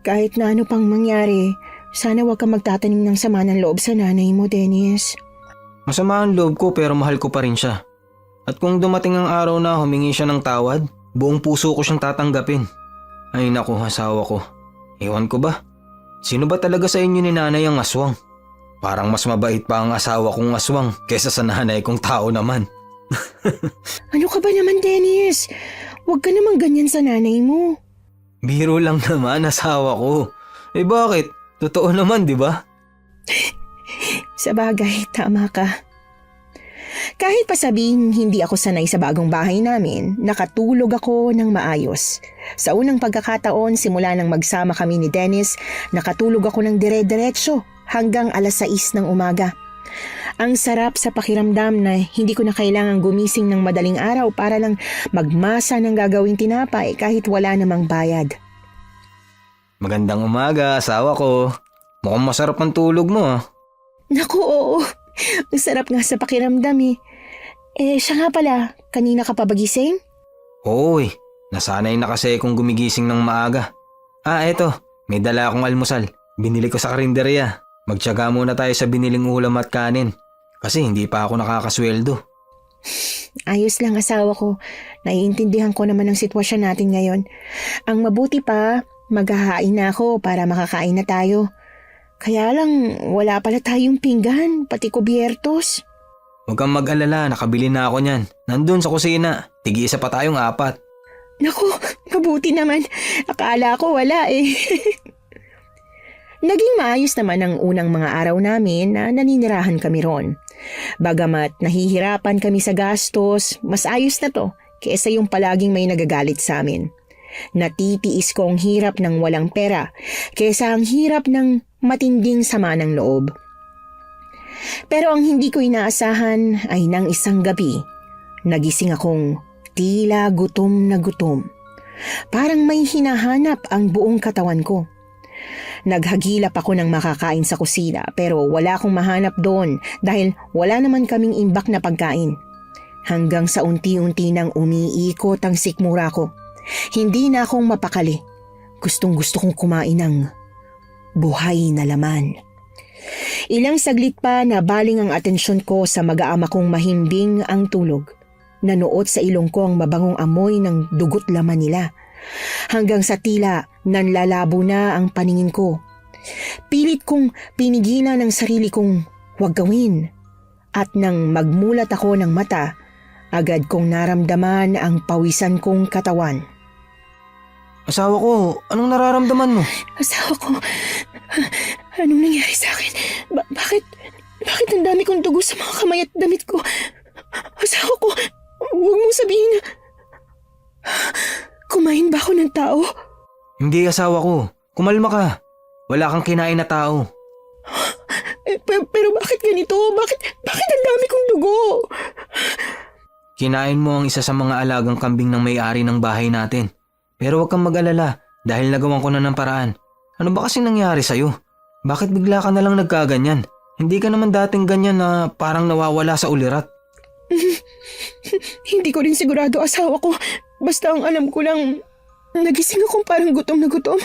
Kahit na ano pang mangyari, sana wag ka magtatanim ng sama ng loob sa nanay mo, Dennis. Masama ang loob ko pero mahal ko pa rin siya. At kung dumating ang araw na humingi siya ng tawad, buong puso ko siyang tatanggapin. Ay naku, asawa ko. Ewan ko ba? Sino ba talaga sa inyo ni nanay ang aswang? Parang mas mabait pa ang asawa kong aswang kaysa sa nanay kong tao naman. Ano ka ba naman, Dennis? Huwag ka naman ganyan sa nanay mo. Biro lang naman, asawa ko. Eh bakit? Totoo naman, di ba? Sa bagay, tama ka. Kahit pa sabihin hindi ako sanay sa bagong bahay namin, nakatulog ako ng maayos. Sa unang pagkakataon, simula nang magsama kami ni Dennis, nakatulog ako ng dire-diretso hanggang 6:00 ng umaga. Ang sarap sa pakiramdam na hindi ko na kailangang gumising ng madaling araw para lang magmasa ng gagawing tinapay kahit wala namang bayad. Magandang umaga, asawa ko. Mukhang masarap ang tulog mo ah. Naku, oo. Ang sarap nga sa pakiramdam eh. Siya nga pala, kanina ka pa ba gising? Oo eh, nasanay na kasi kung gumigising ng maaga. Eto, may dala akong almusal. Binili ko sa karinderya. Magtiyaga muna tayo sa biniling ulam at kanin. Kasi hindi pa ako nakakasweldo. Ayos lang asawa ko. Naiintindihan ko naman ang sitwasyon natin ngayon. Ang mabuti pa, maghahain na ako para makakain na tayo. Kaya lang, wala pala tayong pinggan, pati kubyertos. Huwag kang mag-alala, nakabili na ako niyan. Nandun sa kusina, tig-isa pa tayong 4. Naku, mabuti naman. Akala ko wala eh. Naging maayos naman ang unang mga araw namin na naninirahan kami ron. Bagamat nahihirapan kami sa gastos, mas ayos na to kaysa yung palaging may nagagalit sa amin. Natitiis ko ang hirap ng walang pera kaysa ang hirap ng matinding sama ng loob. Pero ang hindi ko inaasahan ay nang isang gabi, nagising akong tila gutom na gutom. Parang may hinahanap ang buong katawan ko. Naghagilap ako ng makakain sa kusina pero wala akong mahanap doon dahil wala naman kaming imbak na pagkain. Hanggang sa unti-unti nang umiikot ang sikmura ko. Hindi na akong mapakali. Gustong-gusto kong kumain ng buhay na laman. Ilang saglit pa na baling ang atensyon ko sa mag-aama kong mahimbing ang tulog. Nanuot sa ilong ko ang mabangong amoy ng dugot laman nila. Hanggang sa tila nanlalabo na ang paningin ko. Pilit kong pinigilan ang sarili kong huwag gawin. At nang magmulat ako ng mata, agad kong naramdaman ang pawisan kong katawan. Asawa ko, anong nararamdaman mo? Asawa ko, anong nangyari sa akin? Bakit ang dami kong dugo sa mga kamay at damit ko? Asawa ko, huwag mong sabihin na... Kumain ba ako ng tao? Hindi asawa ko, kumalma ka. Wala kang kinain na tao. Pero bakit ganito? Bakit ang dami kong dugo? Kinain mo ang isa sa mga alagang kambing ng may-ari ng bahay natin. Pero huwag kang mag-alala dahil nagawan ko na ng paraan. Ano ba kasi nangyari sa'yo? Bakit bigla ka na lang nagkaganyan? Hindi ka naman dating ganyan na parang nawawala sa ulirat. Hindi ko rin sigurado asawa ko. Basta ang alam ko lang, nagising akong parang gutom na gutom.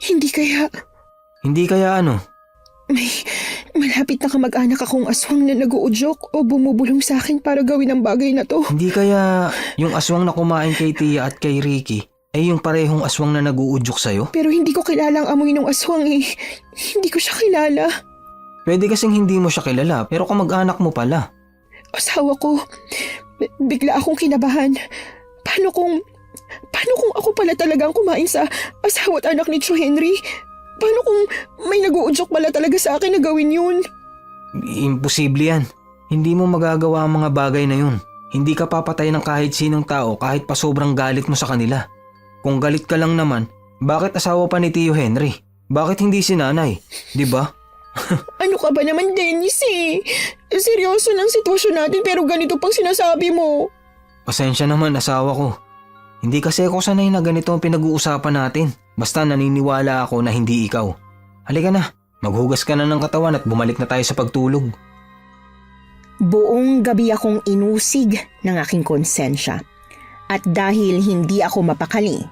Hindi kaya ano? May malapit na kamag-anak akong aswang na nag-uudyok o bumubulong sa akin para gawin ang bagay na to. Hindi kaya yung aswang na kumain kay Tia at kay Ricky ay yung parehong aswang na nag-uudyok sa'yo? Pero hindi ko kilala ang amoy ng aswang eh. Hindi ko siya kilala. Pwede kasing hindi mo siya kilala pero kamag-anak mo pala. Asawa ko, bigla akong kinabahan. Paano kung ako pala talagang kumain sa asawa at anak ni Tio Henry? Paano kung may nag-uudyok pala talaga sa akin na gawin yun? Imposible yan. Hindi mo magagawa ang mga bagay na yun. Hindi ka papatay ng kahit sinong tao kahit pa sobrang galit mo sa kanila. Kung galit ka lang naman, bakit asawa pa ni Tio Henry? Bakit hindi si nanay? Diba? Ano ka ba naman, Dennis eh? Seryoso ng sitwasyon natin pero ganito pang sinasabi mo. Pasensya naman asawa ko. Hindi kasi ako sanay na ganito ang pinag-uusapan natin. Basta naniniwala ako na hindi ikaw. Halika na, maghugas ka na ng katawan at bumalik na tayo sa pagtulog. Buong gabi akong inusig ng aking konsensya. At dahil hindi ako mapakali,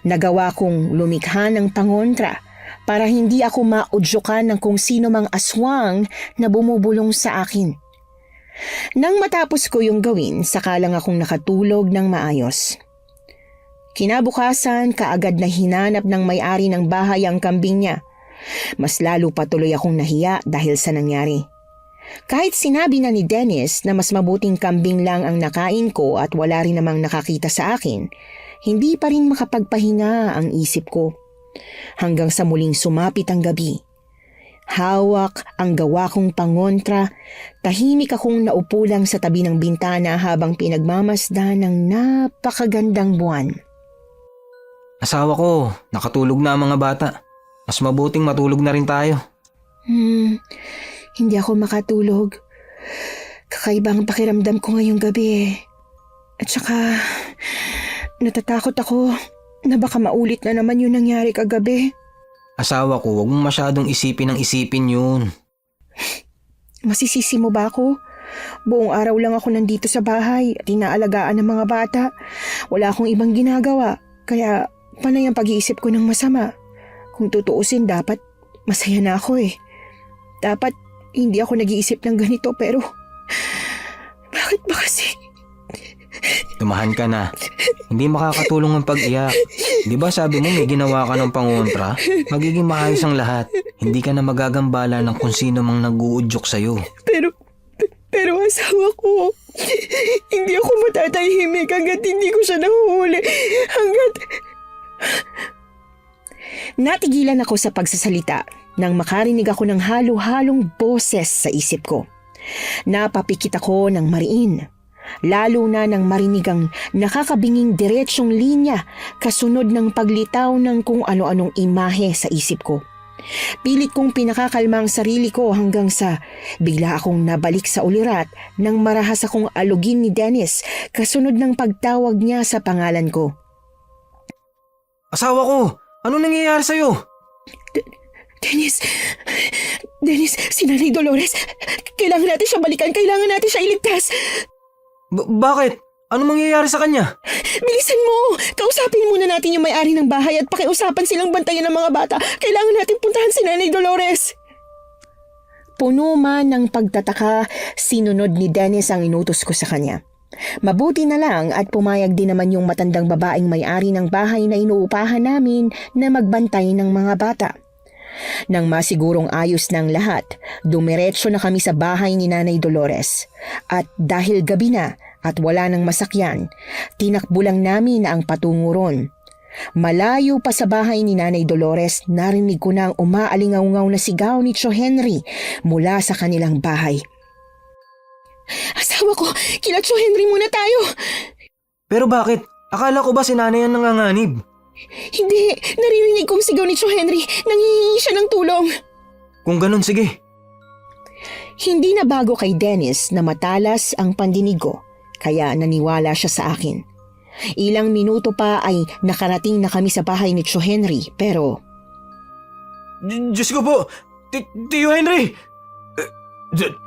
nagawa kong lumikha ng pangontra para hindi ako maudyukan ng kung sino mang aswang na bumubulong sa akin. Nang matapos ko yung gawin, saka lang akong nakatulog ng maayos. Kinabukasan, kaagad na hinanap ng may-ari ng bahay ang kambing niya. Mas lalo patuloy akong nahiya dahil sa nangyari. Kahit sinabi na ni Dennis na mas mabuting kambing lang ang nakain ko at wala rin namang nakakita sa akin, hindi pa rin makapagpahinga ang isip ko. Hanggang sa muling sumapit ang gabi. Hawak ang gawa kong pangontra, tahimik akong naupo lang sa tabi ng bintana habang pinagmamasdan ng napakagandang buwan. Asawa ko, nakatulog na ang mga bata. Mas mabuting matulog na rin tayo. Hindi ako makatulog. Kakaiba ang pakiramdam ko ngayong gabi eh. At saka, natatakot ako na baka maulit na naman yung nangyari kagabi. Asawa ko, huwag mong masyadong isipin ang isipin yun. Masisisi mo ba ako? Buong araw lang ako nandito sa bahay at inaalagaan ng mga bata. Wala akong ibang ginagawa, kaya panay ang pag-iisip ko ng masama. Kung tutuusin, dapat masaya na ako eh. Dapat hindi ako nag-iisip ng ganito pero bakit ba kasi? Tumahan ka na. Hindi makakatulong ang pag-iyak. Di ba sabi mo may ginawa ka ng pangontra? Magiging maayos ang lahat. Hindi ka na magagambala ng kung sino mang nag-uudyok sa'yo. Pero asawa ko, hindi ako matatahimik hanggat hindi ko siya nahuhuli. Natigilan ako sa pagsasalita nang makarinig ako ng halo-halong boses sa isip ko. Napapikit ako ng mariin, lalo na nang marinig ang nakakabinging diretsyong linya kasunod ng paglitaw ng kung ano-anong imahe sa isip ko. Pilit kong pinakakalma ang sarili ko hanggang sa bigla akong nabalik sa ulirat nang marahas akong alugin ni Dennis kasunod ng pagtawag niya sa pangalan ko. Asawa ko! Ano nangyayari sa'yo? Dennis, si Nanay Dolores. Kailangan natin siya balikan, kailangan natin siya iligtas. Bakit? Ano mangyayari sa kanya? Bilisan mo! Kausapin muna natin yung may-ari ng bahay at pakiusapan silang bantayan ng mga bata. Kailangan natin puntahan si Nanay Dolores. Puno man ng pagtataka, sinunod ni Dennis ang inutos ko sa kanya. Mabuti na lang at pumayag din naman yung matandang babaeng may-ari ng bahay na inuupahan namin na magbantay ng mga bata. Nang masigurong ayos ng lahat, dumiretso na kami sa bahay ni Nanay Dolores. At dahil gabi na at wala nang masakyan, tinakbo lang namin ang patungo ron. Malayo pa sa bahay ni Nanay Dolores, narinig ko na ang umaalingaw-ngaw na sigaw ni Tio Henry mula sa kanilang bahay. Asawa ko, kila Tio Henry muna tayo! Pero bakit? Akala ko ba si nanay ang nanganganib? Hindi, naririnig kong sigaw ni Tio Henry. Nanghihingi siya ng tulong. Kung ganun, sige. Hindi na bago kay Dennis na matalas ang pandinig ko, kaya naniwala siya sa akin. Ilang minuto pa ay nakarating na kami sa bahay ni Tio Henry, pero... Diyos ko po! Tio Henry!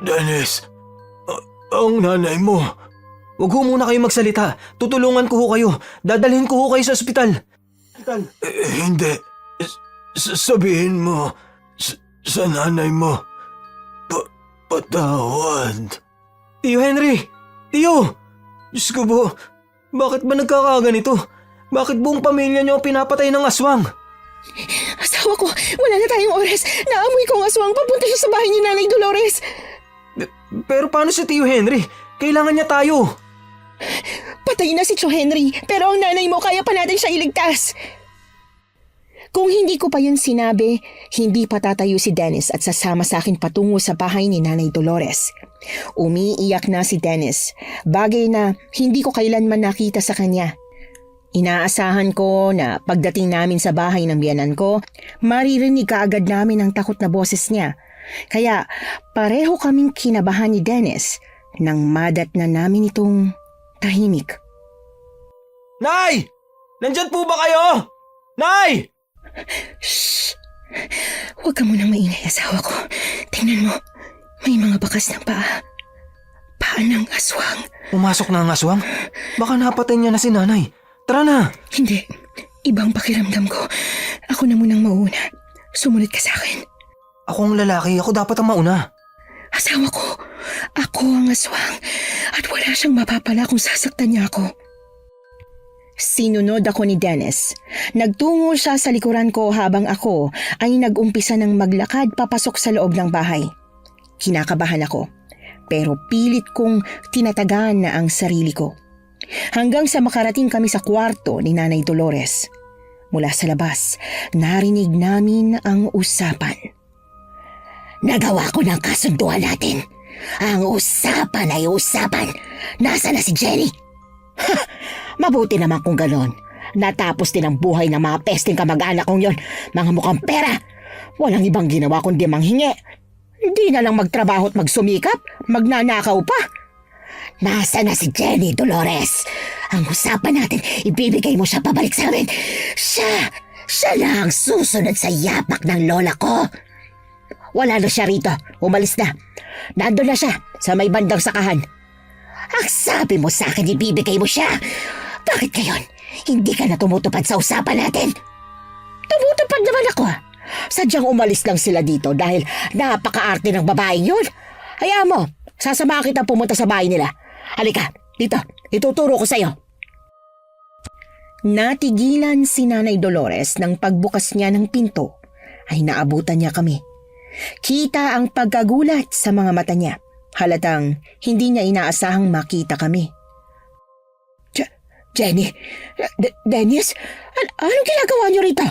Dennis, ang nanay mo. Huwag ho muna kayo magsalita. Tutulungan ko ho kayo. Dadalhin ko ho kayo sa ospital. Hindi. Sabihin mo sa nanay mo. Patawad. Tio Henry! Tio! Diyos ko po, bakit ba nagkakaganito? Bakit buong pamilya niyo ang pinapatay ng aswang? Asawa ko, wala na tayong oras. Naamoy ko ang aswang. Papunta siya sa bahay ni Nanay Dolores. Pero paano si Tio Henry? Kailangan niya tayo. Patay na si Tio Henry, pero ang nanay mo kaya pa natin siya iligtas. Kung hindi ko pa yun sinabi, hindi pa tatayo si Dennis at sasama sa akin patungo sa bahay ni Nanay Dolores. Umiiyak na si Dennis, bagay na hindi ko kailanman nakita sa kanya. Inaasahan ko na pagdating namin sa bahay ng biyanan ko, maririnig kaagad namin ang takot na boses niya. Kaya pareho kaming kinabahan ni Dennis nang madat na namin itong tahimik. Nay! Nandyan po ba kayo? Nay! Shh! Huwag ka munang maingay, asawa ko. Tingnan mo, may mga bakas ng paa. Paa ng aswang. Pumasok na ang aswang? Baka napatay niya na si nanay. Tara na! Hindi, ibang pakiramdam ko. Ako na munang mauna. Sumunod ka sa akin. Ako ang lalaki, ako dapat ang mauna. Asawa ko, ako ang aswang at wala siyang mapapala kung sasaktan niya ako. Sinunod ako ni Dennis. Nagtungo siya sa likuran ko habang ako ay nag-umpisa ng maglakad papasok sa loob ng bahay. Kinakabahan ako, pero pilit kong tinatagaan na ang sarili ko. Hanggang sa makarating kami sa kwarto ni Nanay Dolores. Mula sa labas, narinig namin ang usapan. Nagawa ko ng kasunduan natin. Ang usapan ay usapan. Nasa na si Jenny? Ha! Mabuti naman kung ganon. Natapos din ang buhay ng mga pesting kamag-anak kong yon. Mga mukhang pera. Walang ibang ginawa kundi manghingi. Hindi na lang magtrabaho at magsumikap, magnanakaw pa. Nasa na si Jenny, Dolores? Ang usapan natin, ibibigay mo siya pabalik sa amin. Siya na ang susunod sa yapak ng lola ko. Wala na siya rito, umalis na. Nandun na siya sa may bandang sakahan. Ang sabi mo sa akin, ibibigay mo siya. Bakit ngayon, hindi ka na tumutupad sa usapan natin? Tumutupad naman ako. Sadyang umalis lang sila dito dahil napaka-arte ng babaeng yun. Hayaan mo, sasamahan kita pumunta sa bahay nila. Halika, dito, ituturo ko sa'yo. Natigilan si Nanay Dolores nang pagbukas niya ng pinto ay naabutan niya kami. Kita ang pagkagulat sa mga mata niya. Halatang hindi niya inaasahang makita kami. Jenny, Dennis, anong ginagawa niyo rito?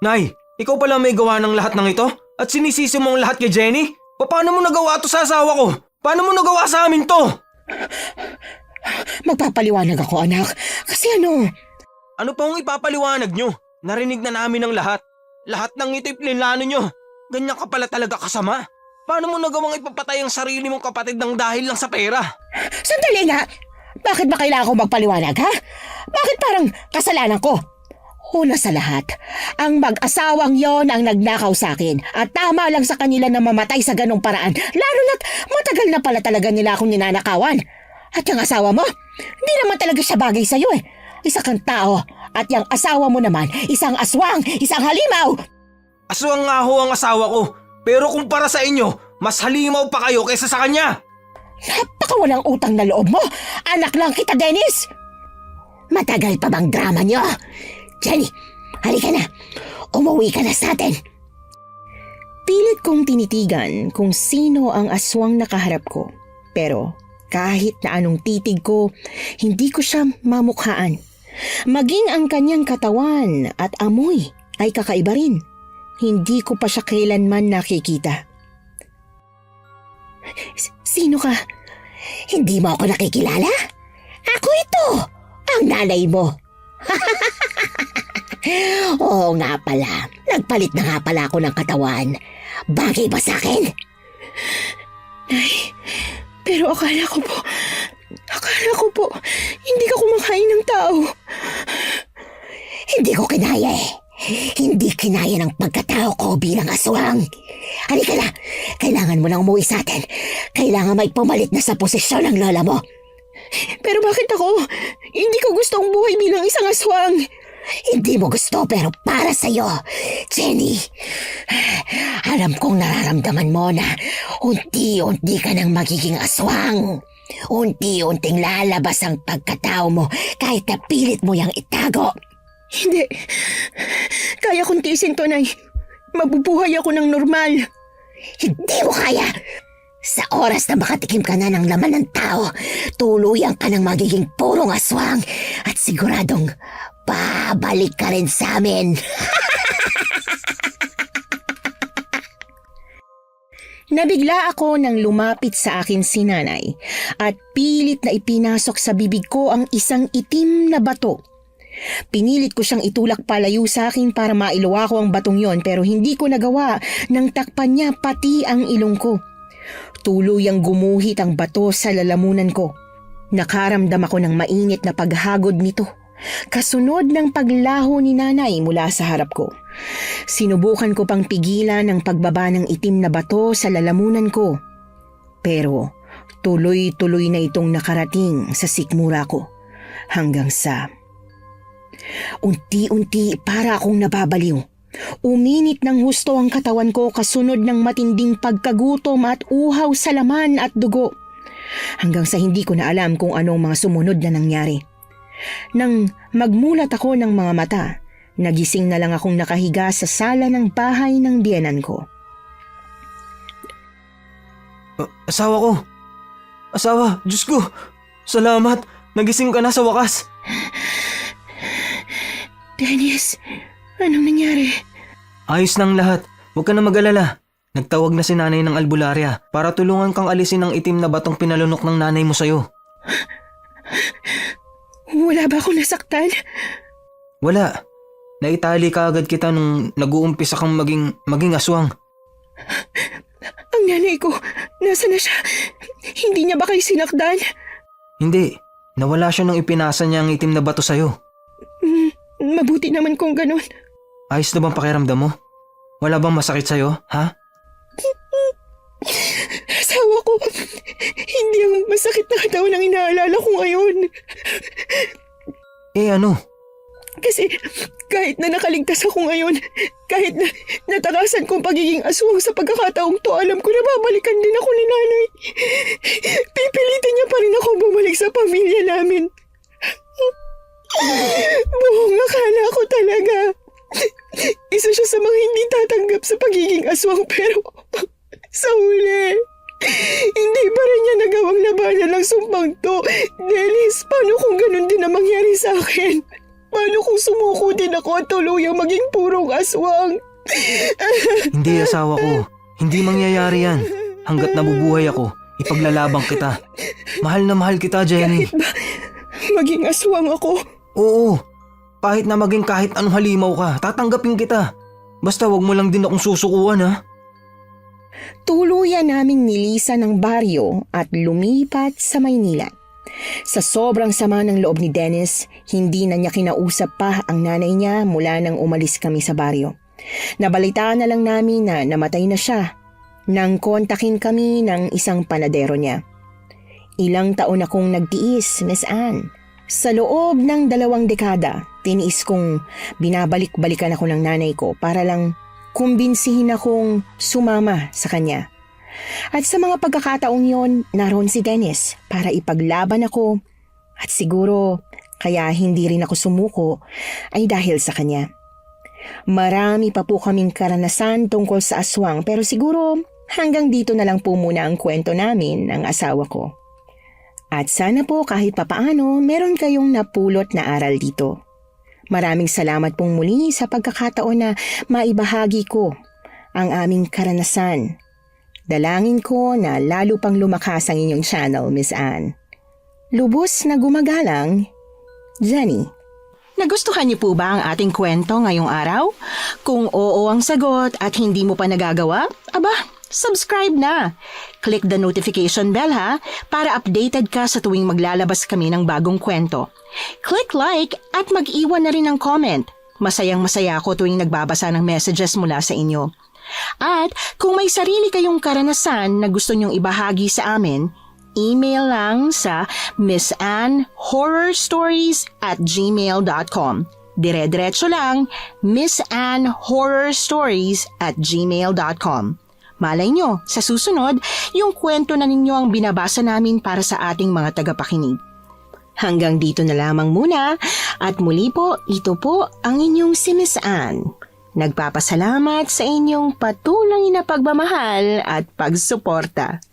Nay, ikaw pala may gawa ng lahat ng ito? At sinisisi mo ang lahat kay Jenny? Paano mo nagawa to sa asawa ko? Paano mo nagawa sa amin to? Magpapaliwanag ako, anak. Kasi Ano pa ang ipapaliwanag nyo? Narinig na namin ang lahat. Lahat ng ito'y plinlano nyo. Ganyan ka pala talaga kasama. Paano mo nagawang ipapatay ang sarili mong kapatid ng dahil lang sa pera? Sandali nga! Bakit ba kailangan ko magpaliwanag, ha? Bakit parang kasalanan ko? Una sa lahat, ang mag-asawang yon ang nagnakaw sa akin at tama lang sa kanila na mamatay sa ganong paraan, lalo na't matagal na pala talaga nila akong ninanakawan. At yung asawa mo, hindi naman talaga siya bagay sa'yo eh. Isa kang tao at yung asawa mo naman, isang aswang, isang halimaw. Aswang nga ho ang asawa ko. Pero kumpara sa inyo, mas halimaw pa kayo kaysa sa kanya. Napakawalang utang na loob mo. Anak lang kita, Dennis. Matagal pa bang drama niyo? Jenny, halika na. Umuwi ka na sa atin. Pilit kong tinitigan kung sino ang aswang nakaharap ko. Pero kahit na anong titig ko, hindi ko siya mamukhaan. Maging ang kanyang katawan at amoy ay kakaiba rin. Hindi ko pa siya kailanman nakikita. Sino ka? Hindi mo ako nakikilala? Ako ito, ang nanay mo. Oo nga pala, nagpalit na nga pala ako ng katawan. Bagay ba sa akin? Nay, pero akala ko po, hindi ka kumakain ng tao. Hindi ko kinaya eh. Hindi kinaya ng pagkatao ko bilang aswang. Halika na, kailangan mo nang umuwi sa atin. Kailangan may pumalit na sa posisyon ng lola mo. Pero bakit ako? Hindi ko gustong buhay bilang isang aswang. Hindi mo gusto pero para sa'yo, Jenny. Alam kong nararamdaman mo na unti-unti ka nang magiging aswang. Unti-unting lalabas ang pagkatao mo kahit napilit mo yang itago. Hindi. Kaya kong tiisin to, Nay. Mabubuhay ako ng normal. Hindi mo kaya. Sa oras na makatikim ka na ng laman ng tao, tuluyan ka ng magiging purong aswang at siguradong babalik ka rin sa amin. Nabigla ako nang lumapit sa akin si Nanay at pilit na ipinasok sa bibig ko ang isang itim na bato. Pinilit ko siyang itulak palayo sa akin para mailuwa ko ang batong yon pero hindi ko nagawa nang takpan niya pati ang ilong ko. Tuluyang gumuhit ang bato sa lalamunan ko. Nakaramdam ako ng mainit na paghagod nito. Kasunod ng paglaho ni Nanay mula sa harap ko. Sinubukan ko pang pigilan ang pagbaba ng itim na bato sa lalamunan ko. Pero tuloy-tuloy na itong nakarating sa sikmura ko hanggang sa unti-unti para akong nababaliw. Uminit ng husto ang katawan ko kasunod ng matinding pagkagutom at uhaw sa laman at dugo. Hanggang sa hindi ko na alam kung anong mga sumunod na nangyari. Nang magmulat ako ng mga mata, nagising na lang akong nakahiga sa sala ng bahay ng biyenan ko. Asawa ko! Asawa! Diyos ko! Salamat! Nagising ka na sa wakas! Dennis, anong nangyari? Ayos ng lahat. Huwag ka na mag-alala. Nagtawag na si nanay ng albularya para tulungan kang alisin ang itim na batong pinalunok ng nanay mo sa'yo. Wala ba akong nasaktan? Wala. Naitali ka agad kita nung nag-uumpisa kang maging aswang. Ang nanay ko, nasa na siya? Hindi niya ba kayo sinakdan? Hindi. Nawala siya nung ipinasa niya ang itim na bato sa'yo. Mabuti naman kung ganun. Ayos na bang pakiramdam mo? Wala bang masakit sa'yo, ha? Asawa ko, hindi ang masakit na katawan ang inaalala ko ngayon. Eh ano? Kasi kahit na nakaligtas ako ngayon, kahit na natakasan kong pagiging aswang sa pagkakataong to, alam ko na babalikan din ako ni nanay. Pipilitin niya pa rin ako bumalik sa pamilya namin. Buong akala ko talaga. Isa siya sa mga hindi tatanggap sa pagiging aswang, pero sa huli, hindi pa rin niya nagawang labanan ng sumpang to. Dennis, paano kung ganun din ang mangyari sa akin? Paano kung sumuko din ako at tuluyang maging purong aswang? Hindi, asawa ko. Hindi mangyayari yan. Hanggat nabubuhay ako, ipaglalabang kita. Mahal na mahal kita, Jenny. Kahit ba maging aswang ako? Oo. Kahit na maging kahit anong halimaw ka, tatanggapin kita. Basta wag mo lang din akong susukuan, ha? Tuluyan naming nilisan ng baryo at lumipat sa Maynila. Sa sobrang sama ng loob ni Dennis, hindi na niya kinausap pa ang nanay niya mula nang umalis kami sa baryo. Nabalitaan na lang namin na namatay na siya nang kontakin kami ng isang panadero niya. Ilang taon akong nagtiis, Miss Anne. Sa loob ng 2 dekada, tiniis kong binabalik-balikan ako ng nanay ko para lang kumbinsihin akong sumama sa kanya. At sa mga pagkakataong yon, naroon si Dennis para ipaglaban ako at siguro kaya hindi rin ako sumuko ay dahil sa kanya. Marami pa po kaming karanasan tungkol sa aswang pero siguro hanggang dito na lang po muna ang kwento namin ng asawa ko. At sana po kahit papaano meron kayong napulot na aral dito. Maraming salamat pong muli sa pagkakataon na maibahagi ko ang aming karanasan. Dalangin ko na lalo pang lumakas ang inyong channel, Miss Anne. Lubos na gumagalang, Jenny. Nagustuhan niyo po ba ang ating kwento ngayong araw? Kung oo ang sagot at hindi mo pa nagagawa, aba, subscribe na. Click the notification bell ha, para updated ka sa tuwing maglalabas kami ng bagong kwento. Click like at mag-iwan na rin ng comment. Masayang-masaya ako tuwing nagbabasa ng messages mula sa inyo. At kung may sarili kayong karanasan na gusto nyong ibahagi sa amin, email lang sa missanhorrorstories@gmail.com. Dire-diretso lang, missanhorrorstories@gmail.com. Malay nyo, sa susunod, yung kwento na ninyo ang binabasa namin para sa ating mga tagapakinig. Hanggang dito na lamang muna at muli po, ito po ang inyong si Miss Anne. Nagpapasalamat sa inyong patuloy na pagmamahal at pagsuporta.